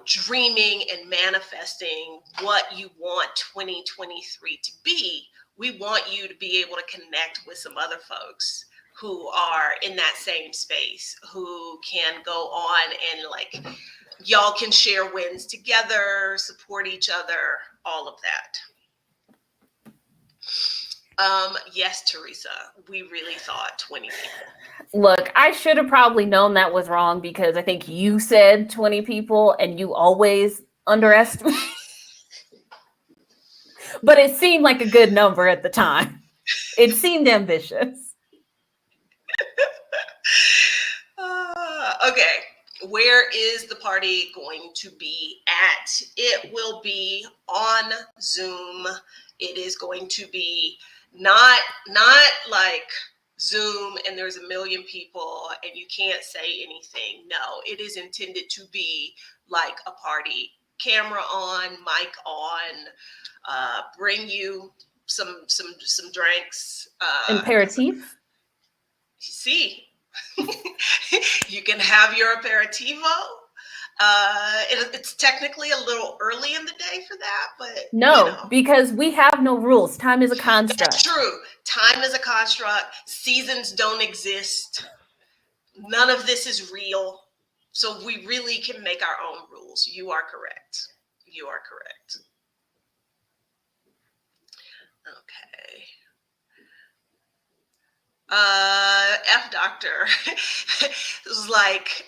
dreaming and manifesting what you want 2023 to be, we want you to be able to connect with some other folks who are in that same space, who can go on and like y'all can share wins together, support each other, all of that. Yes, Teresa, we really thought 20 people. Look, I should have probably known that was wrong because I think you said 20 people and you always underestimate. But it seemed like a good number at the time. It seemed ambitious. Okay, where is the party going to be at? It will be on Zoom. It is going to be not like Zoom and there's a million people and you can't say anything. No, it is intended to be like a party. Camera on, mic on, bring you some drinks. Imperative? See, you can have your aperitivo. It's technically a little early in the day for that, but no, because we have no rules. Time is a construct. That's true. Time is a construct. Seasons don't exist. None of this is real. So we really can make our own rules. You are correct. You are correct. Okay. F Doctor was like,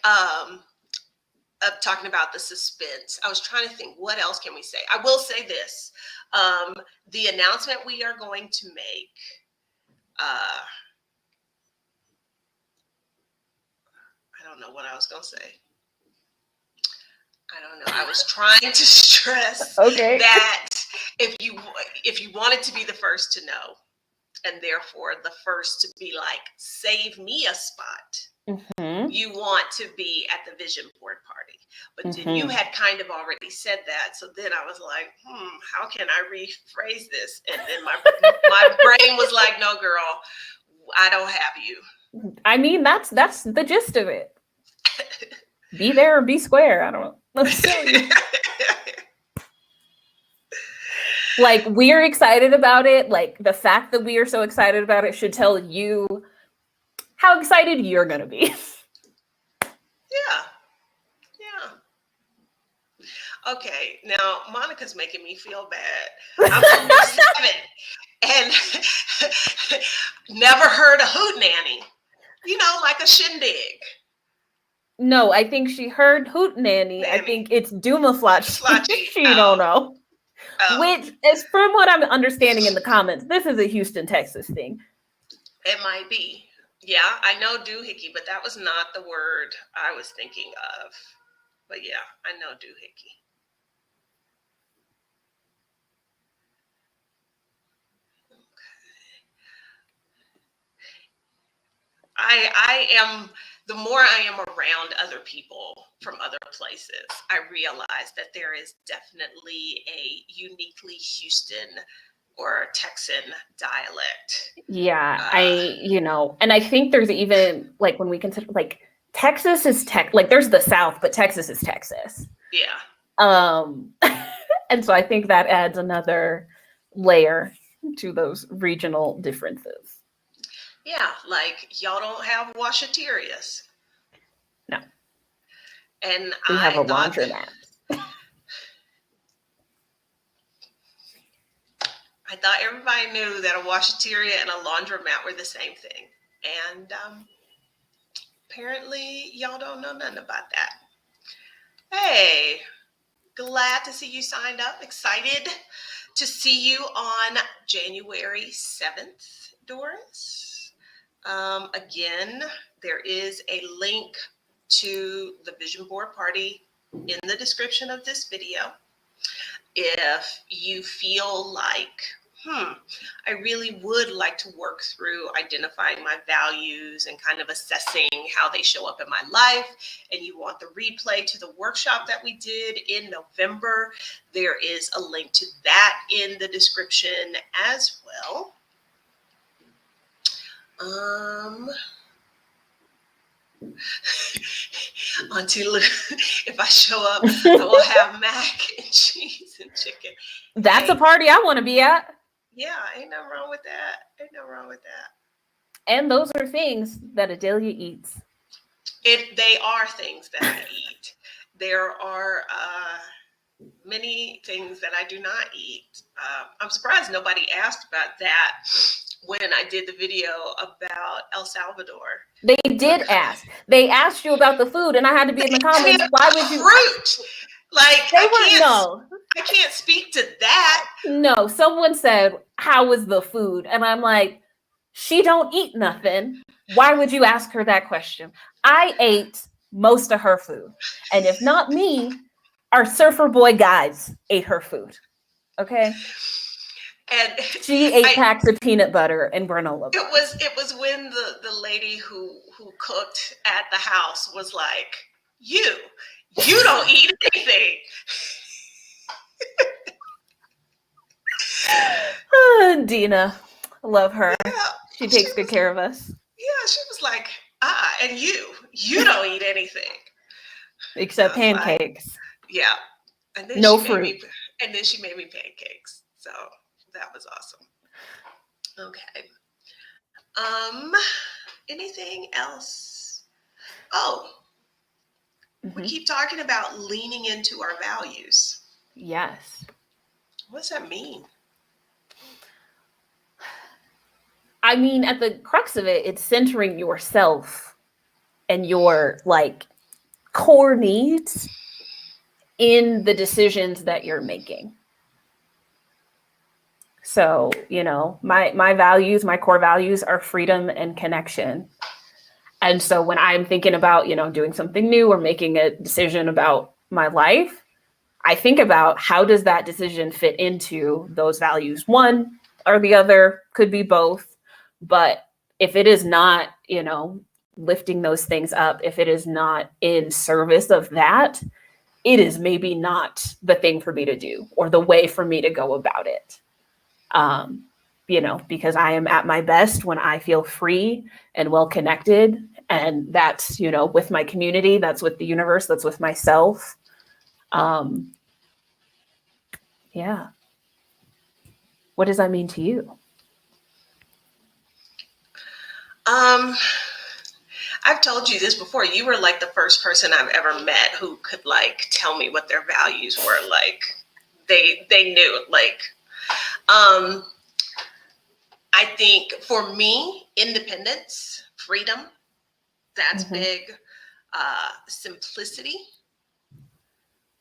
talking about the suspense. I was trying to think, what else can we say? I will say this. The announcement we are going to make, I don't know what I was going to say. I don't know. I was trying to stress that if you wanted to be the first to know, and therefore the first to be like, save me a spot, you want to be at the vision board party. But then you had kind of already said that. So then I was like, how can I rephrase this? And then my brain was like, no, girl, I don't have you. I mean, that's the gist of it. Be there or be square. I don't know. Let me tell you. Like, we're excited about it. Like, the fact that we are so excited about it should tell you how excited you're going to be. Yeah. Okay, now Monica's making me feel bad. I'm from '7 and never heard a hootenanny. Like a shindig. No, I think she heard hootenanny. I think it's Doomaflatchy. She don't know. Which is, from what I'm understanding in the comments, this is a Houston, Texas thing. It might be. Yeah, I know doohickey, but that was not the word I was thinking of. But yeah, I know doohickey. I am, the more I am around other people from other places, I realize that there is definitely a uniquely Houston or Texan dialect. Yeah, and I think there's even, like, when we consider, like, Texas is like, there's the South, but Texas is Texas. Yeah. And so I think that adds another layer to those regional differences. Yeah, like y'all don't have washaterias. No. And we have a laundromat. I thought everybody knew that a washateria and a laundromat were the same thing. And apparently y'all don't know nothing about that. Hey, glad to see you signed up. Excited to see you on January 7th, Doris. Again, there is a link to the vision board party in the description of this video. If you feel like, I really would like to work through identifying my values and kind of assessing how they show up in my life, and you want the replay to the workshop that we did in November, there is a link to that in the description as well. Auntie Lou, if I show up, I will have mac and cheese and chicken. That's a party I want to be at. Yeah, ain't nothing wrong with that. And those are things that Adelia eats. They are things that I eat. There are many things that I do not eat. I'm surprised nobody asked about that when I did the video about El Salvador. They did ask. They asked you about the food, and I had to be in the Me comments. Why about would you? fruit. Like They were no, I can't speak to that. no. Someone said, "How was the food?" And I'm like, "She don't eat nothing. Why would you ask her that question?" I ate most of her food, and if not me, our surfer boy guys ate her food. Okay, And she ate I packs of peanut butter and granola bars. it was when the lady who cooked at the house was like, you don't eat anything. Dina, love her. Yeah, She she takes good was care of us. yeah, she was like, and you don't eat anything. I Except was like, pancakes. yeah. And then No she made fruit. me and then she made me pancakes. So that was awesome. Okay. Um anything else? Oh, we Mm-hmm. keep talking about leaning into our values. Yes. What does that mean? I mean, at the crux of it, it's centering yourself and your like core needs in the decisions that you're making. So, my values, my core values are freedom and connection. And so when I'm thinking about, doing something new or making a decision about my life, I think about how does that decision fit into those values? One or the other, could be both. But if it is not, lifting those things up, if it is not in service of that, it is maybe not the thing for me to do or the way for me to go about it. Um, because I am at my best when I feel free and well connected. And that's, with my community, that's with the universe, that's with myself. Um, yeah. What does that mean to you? Um I've told you this before. You were like the first person I've ever met who could like tell me what their values were. Like they knew. Like um I think for me, independence, freedom, that's Mm-hmm. big. Simplicity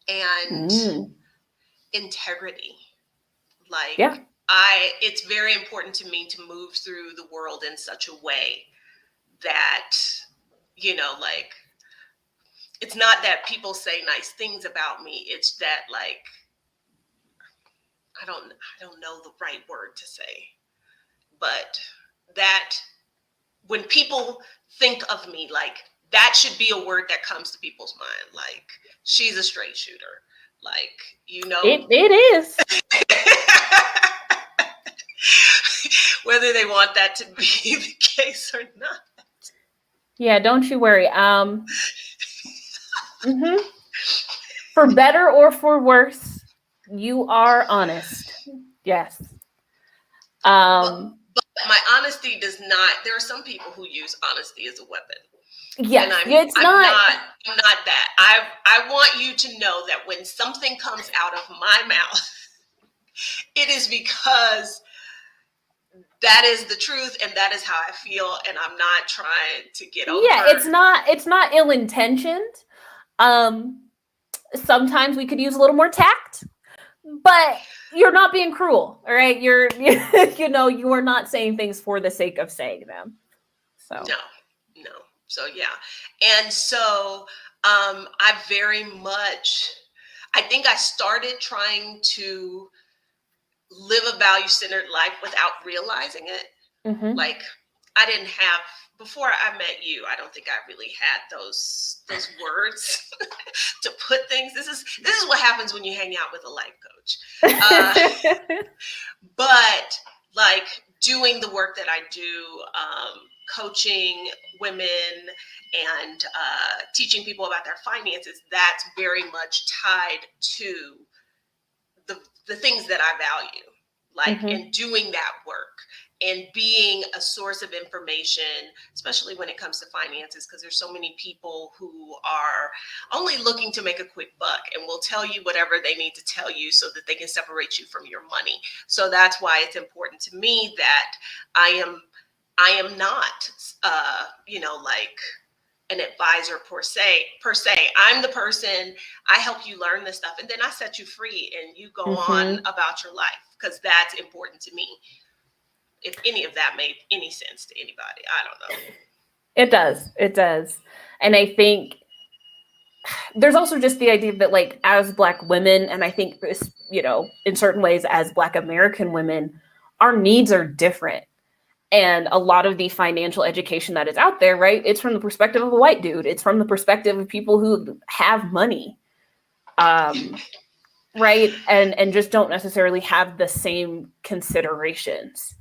and Mm. integrity. Like Yeah. it's very important to me to move through the world in such a way that, like it's not that people say nice things about me. It's that like I don't know the right word to say, but that when people think of me, like that should be a word that comes to people's mind. Like she's a straight shooter. Like It is. whether they want that to be the case or not. Yeah, don't you worry. Mm-hmm. For better or for worse, you are honest. Yes. But Um, but my honesty does not. There are some people who use honesty as a weapon, and yes. It's not. I'm not that. I want you to know that when something comes out of my mouth, it is because that is the truth and that is how I feel, and I'm not trying to get Yeah, over. it's not ill intentioned. Um, Sometimes we could use a little more tact, but you're not being cruel, all right? You're you are not saying things for the sake of saying them. So, No, no. So yeah, and so I very much. I think I started trying to live a value centered life without realizing it. mm-hmm. Like I didn't have before I met you. I don't think I really had those words to put things. This is what happens when you hang out with a life coach. Uh, but like doing the work that I do, coaching women and teaching people about their finances, that's very much tied to the things that I value, like mm-hmm. in doing that work. and being a source of information, especially when it comes to finances, because there's so many people who are only looking to make a quick buck and will tell you whatever they need to tell you so that they can separate you from your money. So that's why it's important to me that I am not, like an advisor per se. I'm the person, I help you learn this stuff, and then I set you free and you go on about your life, because that's important to me. If any of that made any sense to anybody, I don't know. It does. It does. And I think there's also just the idea that, like, as Black women, and I think this, in certain ways, as Black American women, our needs are different. And a lot of the financial education that is out there, right, it's from the perspective of a white dude. It's from the perspective of people who have money, right, and just don't necessarily have the same considerations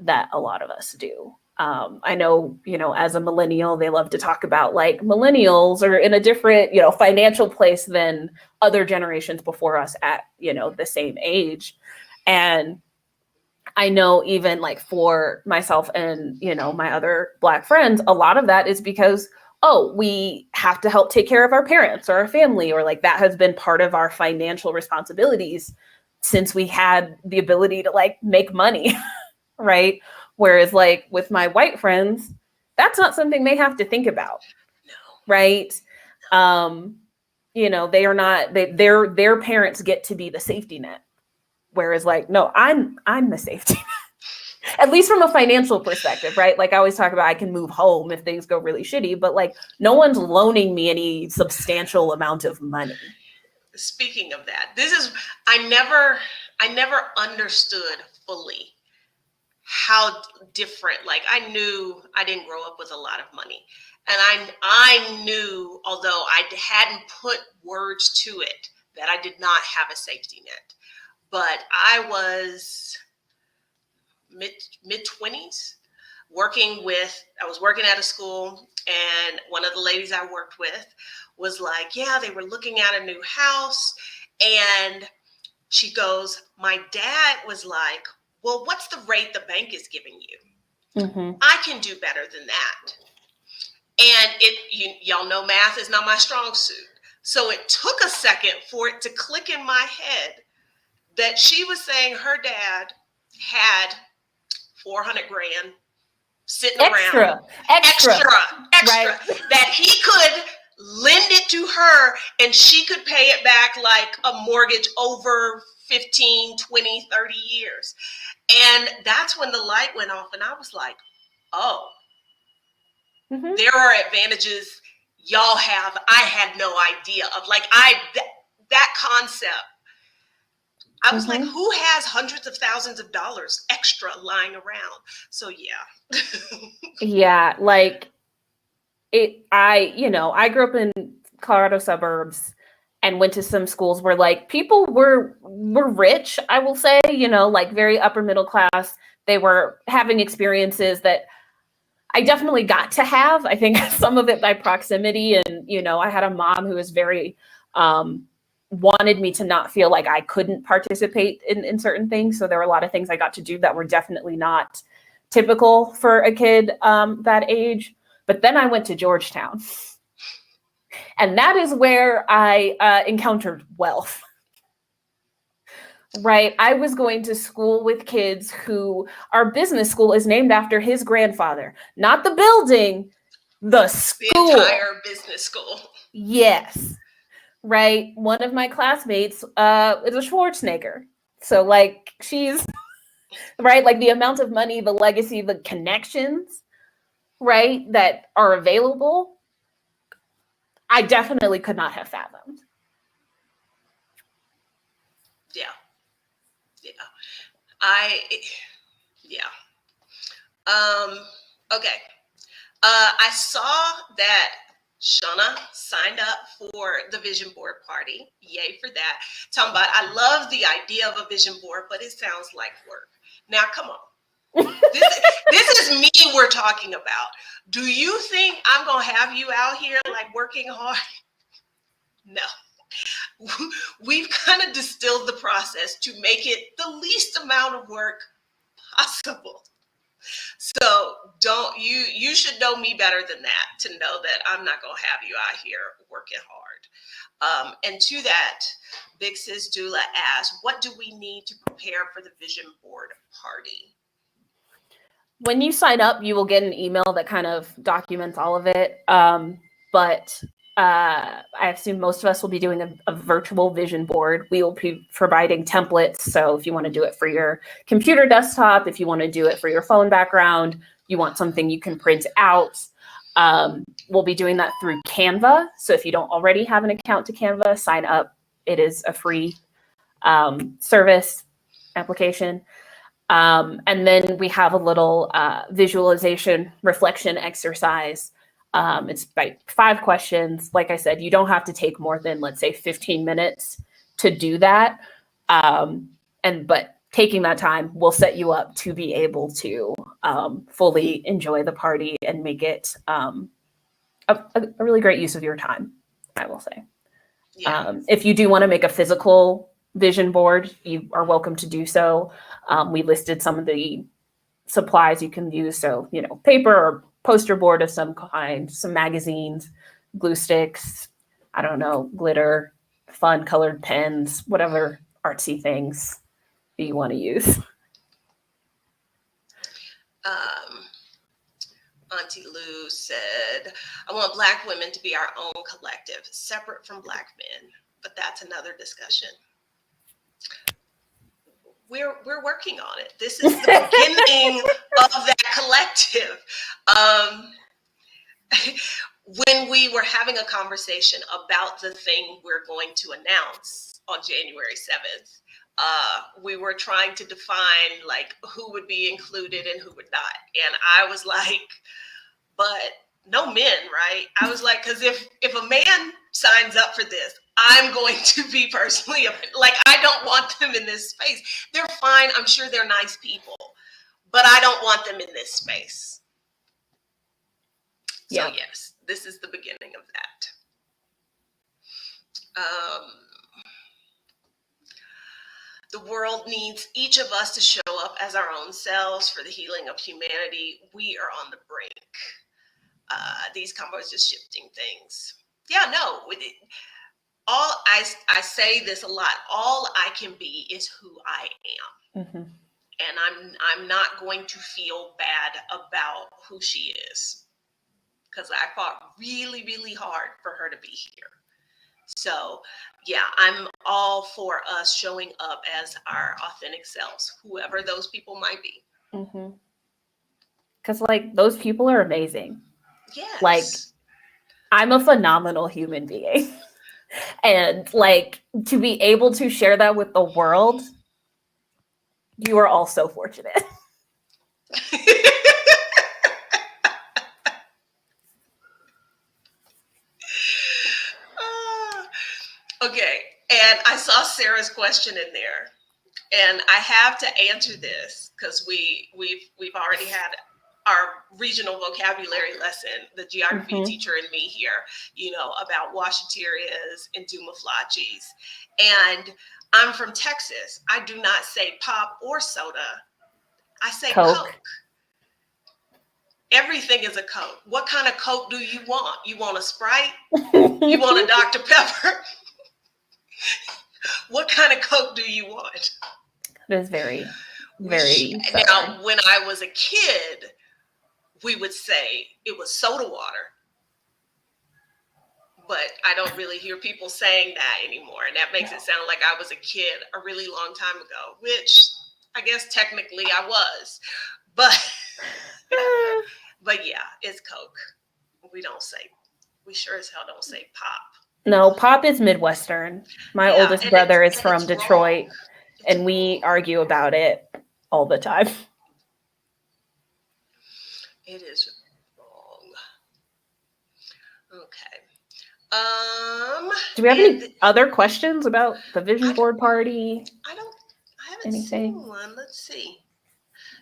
that a lot of us do. I know, as a millennial, they love to talk about, like, millennials are in a different, financial place than other generations before us at, the same age. And I know, even like for myself and, my other Black friends, a lot of that is because, oh, we have to help take care of our parents or our family, or like that has been part of our financial responsibilities since we had the ability to, like, make money. Right? Whereas, like, with my white friends, that's not something they have to think about, No. right? Um, they are not, their parents get to be the safety net. Whereas, like, no, I'm the safety net. At least from a financial perspective, right? Like, I always talk about, I can move home if things go really shitty, but, like, no one's loaning me any substantial amount of money. Speaking of that, I never understood fully how different, like, I knew I didn't grow up with a lot of money, and I knew, although I hadn't put words to it, that I did not have a safety net. But I was mid 20s, I was working at a school, and one of the ladies I worked with was like, yeah, they were looking at a new house, and she goes, my dad was like, well, what's the rate the bank is giving you? Mm-hmm. I can do better than that. And y'all know math is not my strong suit. So it took a second for it to click in my head that she was saying her dad had 400 grand sitting around, Extra, extra, right? that he could lend it to her and she could pay it back like a mortgage over 15, 20, 30 years. And that's when the light went off, and I was like, oh, Mm-hmm. there are advantages y'all have I had no idea of. Like, that concept, I was like, Mm-hmm. who has hundreds of thousands of dollars extra lying around? So yeah. Yeah, like, I grew up in Colorado suburbs and went to some schools where, like, people were rich, I will say, like, very upper middle class. They were having experiences that I definitely got to have. I think some of it by proximity, and, I had a mom who was very wanted me to not feel like I couldn't participate in certain things. So there were a lot of things I got to do that were definitely not typical for a kid that age. But then I went to Georgetown, and that is where I encountered wealth. Right. I was going to school with kids who, our business school is named after his grandfather, not the building, the The school. entire business school. Yes. Right. One of my classmates is a Schwarzenegger. So, like, she's right, like, the amount of money, the legacy, the connections, right, that are available, I definitely could not have fathomed. Yeah. Yeah. I, yeah. Okay. I saw that Shauna signed up for the vision board party. Yay for that. Talking about, I love the idea of a vision board, but it sounds like work. Now, come on. This is me we're talking about. Do you think I'm going to have you out here, like, working hard? No. We've kind of distilled the process to make it the least amount of work possible. So you should know me better than that to know that I'm not gonna have you out here working hard. And to that, Big Sis Dula asks, what do we need to prepare for the vision board party? When you sign up, you will get an email that kind of documents all of it. But I assume most of us will be doing a virtual vision board. We will be providing templates. So if you want to do it for your computer desktop, if you want to do it for your phone background, you want something you can print out. We'll be doing that through Canva. So if you don't already have an account to Canva, sign up. It is a free service application. And then we have a little visualization reflection exercise. It's by 5 questions. Like I said, you don't have to take more than, let's say, 15 minutes to do that. But taking that time will set you up to be able to fully enjoy the party and make it a really great use of your time, I will say. Yeah. If you do want to make a physical vision board, you are welcome to do so. We listed some of the supplies you can use. So, paper or poster board of some kind, some magazines, glue sticks, I don't know, glitter, fun colored pens, whatever artsy things that you want to use. Auntie Lou said, I want Black women to be our own collective, separate from Black men. But that's another discussion. We're working on it. This is the beginning of that collective. When we were having a conversation about the thing we're going to announce on January 7th, we were trying to define like who would be included and who would not. And I was like, but no men, right? I was like, because if a man signs up for this, I'm going to be personally like, I don't want them in this space. They're fine. I'm sure they're nice people, but I don't want them in this space. So Yeah. yes, this is the beginning of that. The world needs each of us to show up as our own selves for the healing of humanity. We are on the brink. These combos just shifting things. Yeah, no. All I say this a lot. All I can be is who I am, and I'm not going to feel bad about who she is, because I fought really, really hard for her to be here. So, yeah, I'm all for us showing up as our authentic selves, whoever those people might be. Because, those people are amazing. Yes. I'm a phenomenal human being. And, to be able to share that with the world, you are all so fortunate. Okay, and I saw Sarah's question in there, and I have to answer this because we've already had our regional vocabulary lesson, the geography teacher and me here, about washaterias and dumaflachis. And I'm from Texas. I do not say pop or soda. I say Coke. Everything is a Coke. What kind of Coke do you want? You want a Sprite? You want a Dr. Pepper? What kind of Coke do you want? It is very, very. Now, when I was a kid, we would say it was soda water. But I don't really hear people saying that anymore. And that makes it sound like I was a kid a really long time ago, which I guess technically I was. But yeah, it's Coke. We sure as hell don't say pop. No, pop is Midwestern. My oldest brother is from Detroit, and we argue about it all the time. It is wrong. Okay. Do we have any other questions about the vision board party? I haven't seen one. Let's see.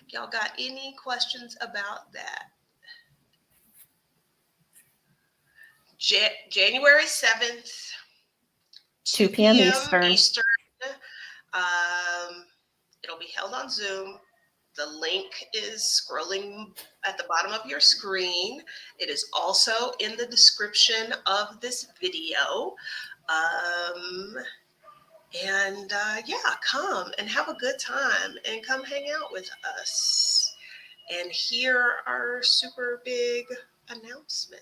Y'all got any questions about that? January 7th, 2 p.m. Eastern. It'll be held on Zoom. The link is scrolling at the bottom of your screen. It is also in the description of this video. And yeah, come and have a good time and come hang out with us and hear our super big announcement.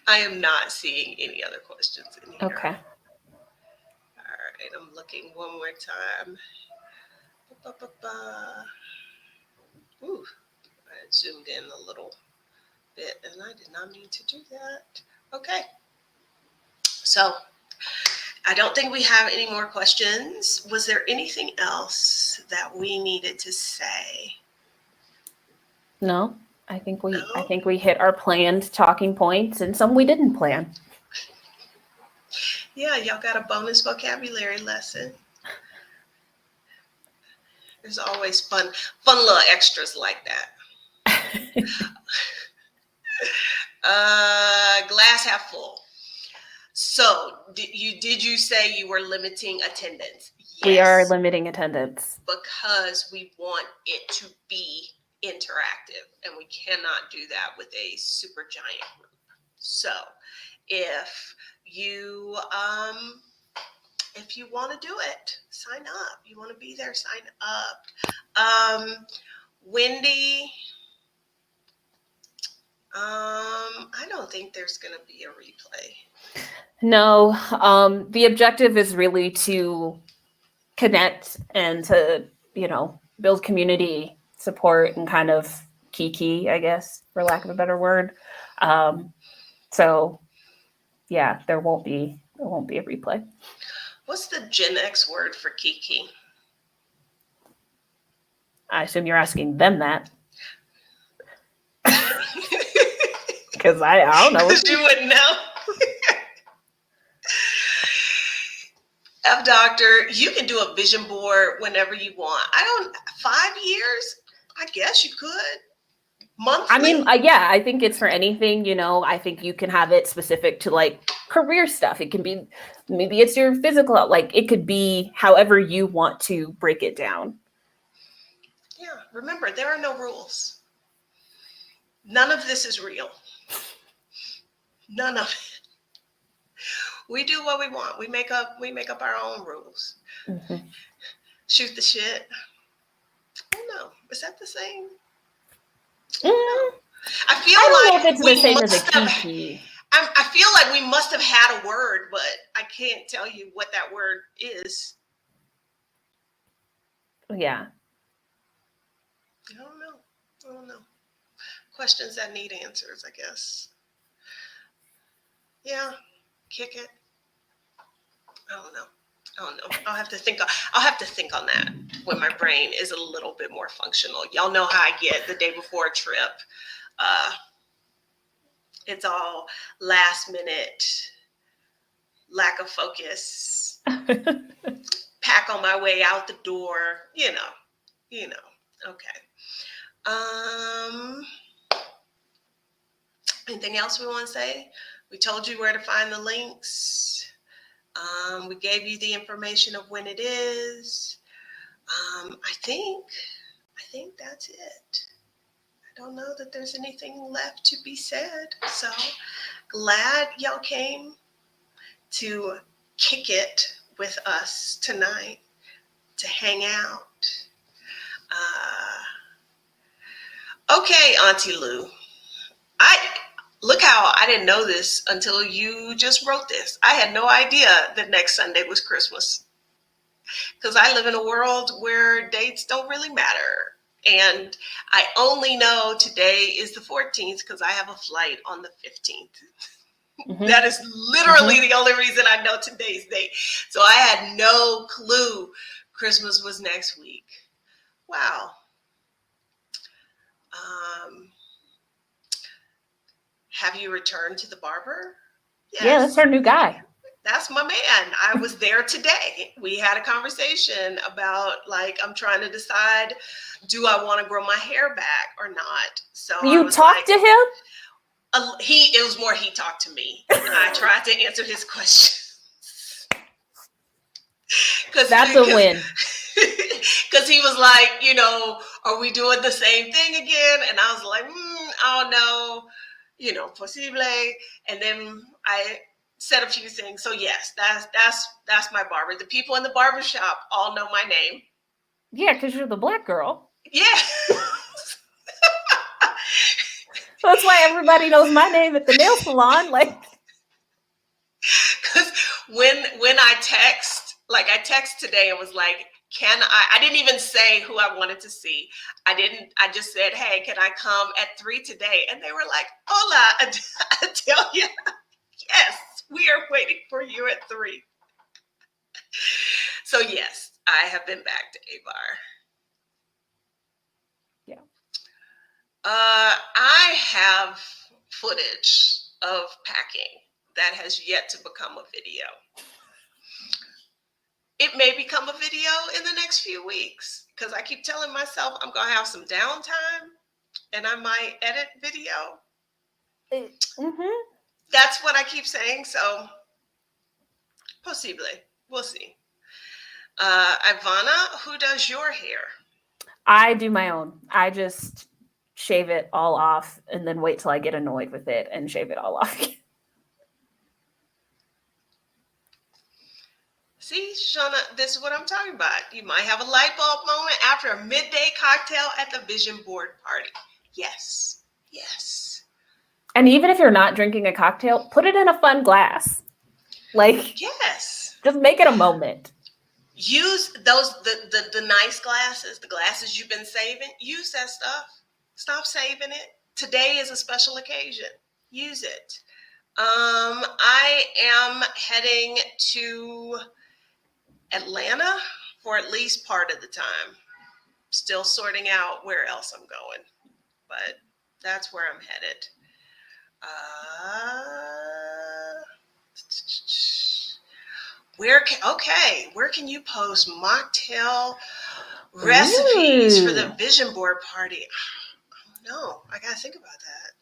I am not seeing any other questions in here. Okay. All right, I'm looking one more time. Ooh, I zoomed in a little bit and I did not mean to do that. Okay. So I don't think we have any more questions. Was there anything else that we needed to say? No, I think No? we hit our planned talking points and some we didn't plan. Yeah, y'all got a bonus vocabulary lesson. There's always fun little extras like that. Glass half full. So did you say you were limiting attendance? Yes. We are limiting attendance. Because we want it to be interactive, and we cannot do that with a super giant group. So if you want to do it, sign up. You want to be there, sign up. Wendy, I don't think there's going to be a replay. No, the objective is really to connect and to, build community support and kind of kiki, I guess, for lack of a better word. So yeah, there won't be a replay. What's the Gen X word for kiki? I assume you're asking them that. Because I don't know. Because you wouldn't know. F Doctor, you can do a vision board whenever you want. 5 years? I guess you could. Monthly? I mean, yeah, I think it's for anything, I think you can have it specific to like career stuff. It can be, maybe it's your physical, like it could be however you want to break it down. Yeah, remember, there are no rules. None of this is real. None of it. We do what we want. We make up our own rules. Mm-hmm. Shoot the shit. I don't know. Is that the same? I don't know if it's the same as a kiki. I feel like we must have had a word, but I can't tell you what that word is. Yeah. I don't know. Questions that need answers, I guess. Yeah, kick it. I don't know. I'll have to think on that when my brain is a little bit more functional. Y'all know how I get the day before a trip. It's all last minute, lack of focus, pack on my way out the door, you know. Okay. Anything else we want to say? We told you where to find the links. We gave you the information of when it is. I think that's it. I don't know that there's anything left to be said. So glad y'all came to kick it with us tonight, to hang out. Okay, Auntie Lou. Look how I didn't know this until you just wrote this. I had no idea that next Sunday was Christmas. Because I live in a world where dates don't really matter. And I only know today is the 14th because I have a flight on the 15th. Mm-hmm. That is literally the only reason I know today's date. So I had no clue Christmas was next week. Wow. Have you returned to the barber? Yes. Yeah, that's our new guy. That's my man. I was there today. We had a conversation about, like, I'm trying to decide, do I want to grow my hair back or not? So you talked to him? It was more he talked to me. I tried to answer his questions. That's a win. Because he was like, are we doing the same thing again? And I was like, I don't know, possible. And then I said a few things. So yes, that's my barber. The people in the barber shop all know my name. Yeah, because you're the black girl. Yeah. That's why everybody knows my name at the nail salon. Like, because when I text today and was like, I didn't even say who I wanted to see. I just said, hey, can I come at 3 today? And they were like, hola, Adelia. Yes, we are waiting for you at 3. So yes, I have been back to Abar. yeah. I have footage of packing that has yet to become a video. It may become a video in the next few weeks because I keep telling myself I'm going to have some downtime and I might edit video. Mm-hmm. That's what I keep saying. So, possibly. We'll see. Ivana, who does your hair? I do my own. I just shave it all off and then wait till I get annoyed with it and shave it all off. See, Shauna, this is what I'm talking about. You might have a light bulb moment after a midday cocktail at the vision board party. Yes. Yes. And even if you're not drinking a cocktail, put it in a fun glass. Like, yes. Just make it a moment. Use those the nice glasses, the glasses you've been saving. Use that stuff. Stop saving it. Today is a special occasion. Use it. I am heading to Atlanta for at least part of the time. Still sorting out where else I'm going, but that's where I'm headed. Where can you post mocktail recipes for the vision board party? No, I gotta think about that.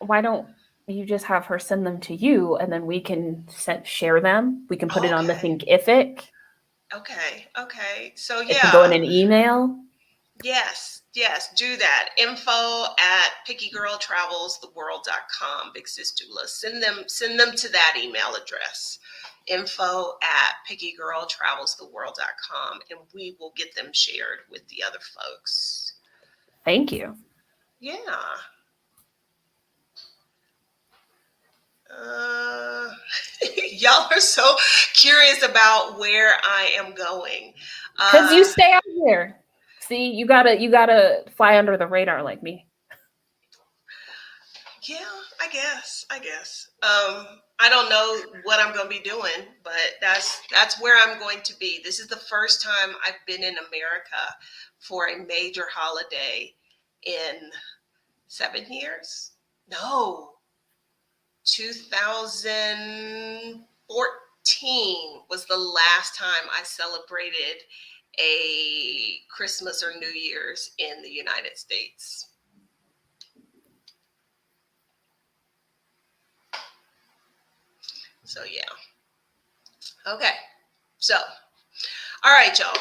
Why don't you just have her send them to you and then we can share them? We can put it on the Thinkific. Okay. So It can go in an email. Yes, do that. info@pickygirltravelstheworld.com, Big Sis Doula. Send them to that email address. info@pickygirltravelstheworld.com, and we will get them shared with the other folks. Thank you. Yeah. Y'all are so curious about where I am going. Because you stay out here. See, you gotta fly under the radar like me. Yeah, I guess. I don't know what I'm going to be doing, but that's where I'm going to be. This is the first time I've been in America for a major holiday in 7 years. No, 2014 was the last time I celebrated a Christmas or New Year's in the United States. So yeah. Okay. So, all right, y'all.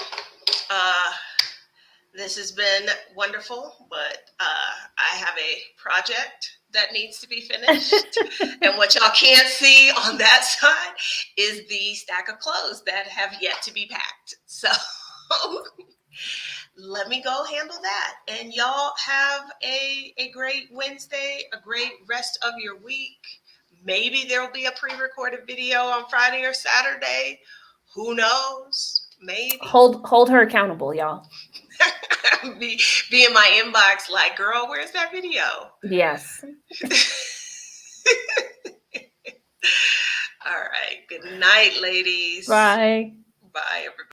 This has been wonderful, but I have a project that needs to be finished. And what y'all can't see on that side is the stack of clothes that have yet to be packed. So let me go handle that. And y'all have a great Wednesday, a great rest of your week. Maybe there will be a pre-recorded video on Friday or Saturday. Who knows? Maybe. Hold her accountable, y'all. be in my inbox like, girl, where's that video? Yes. All right. Good night, ladies. Bye. Bye, everybody.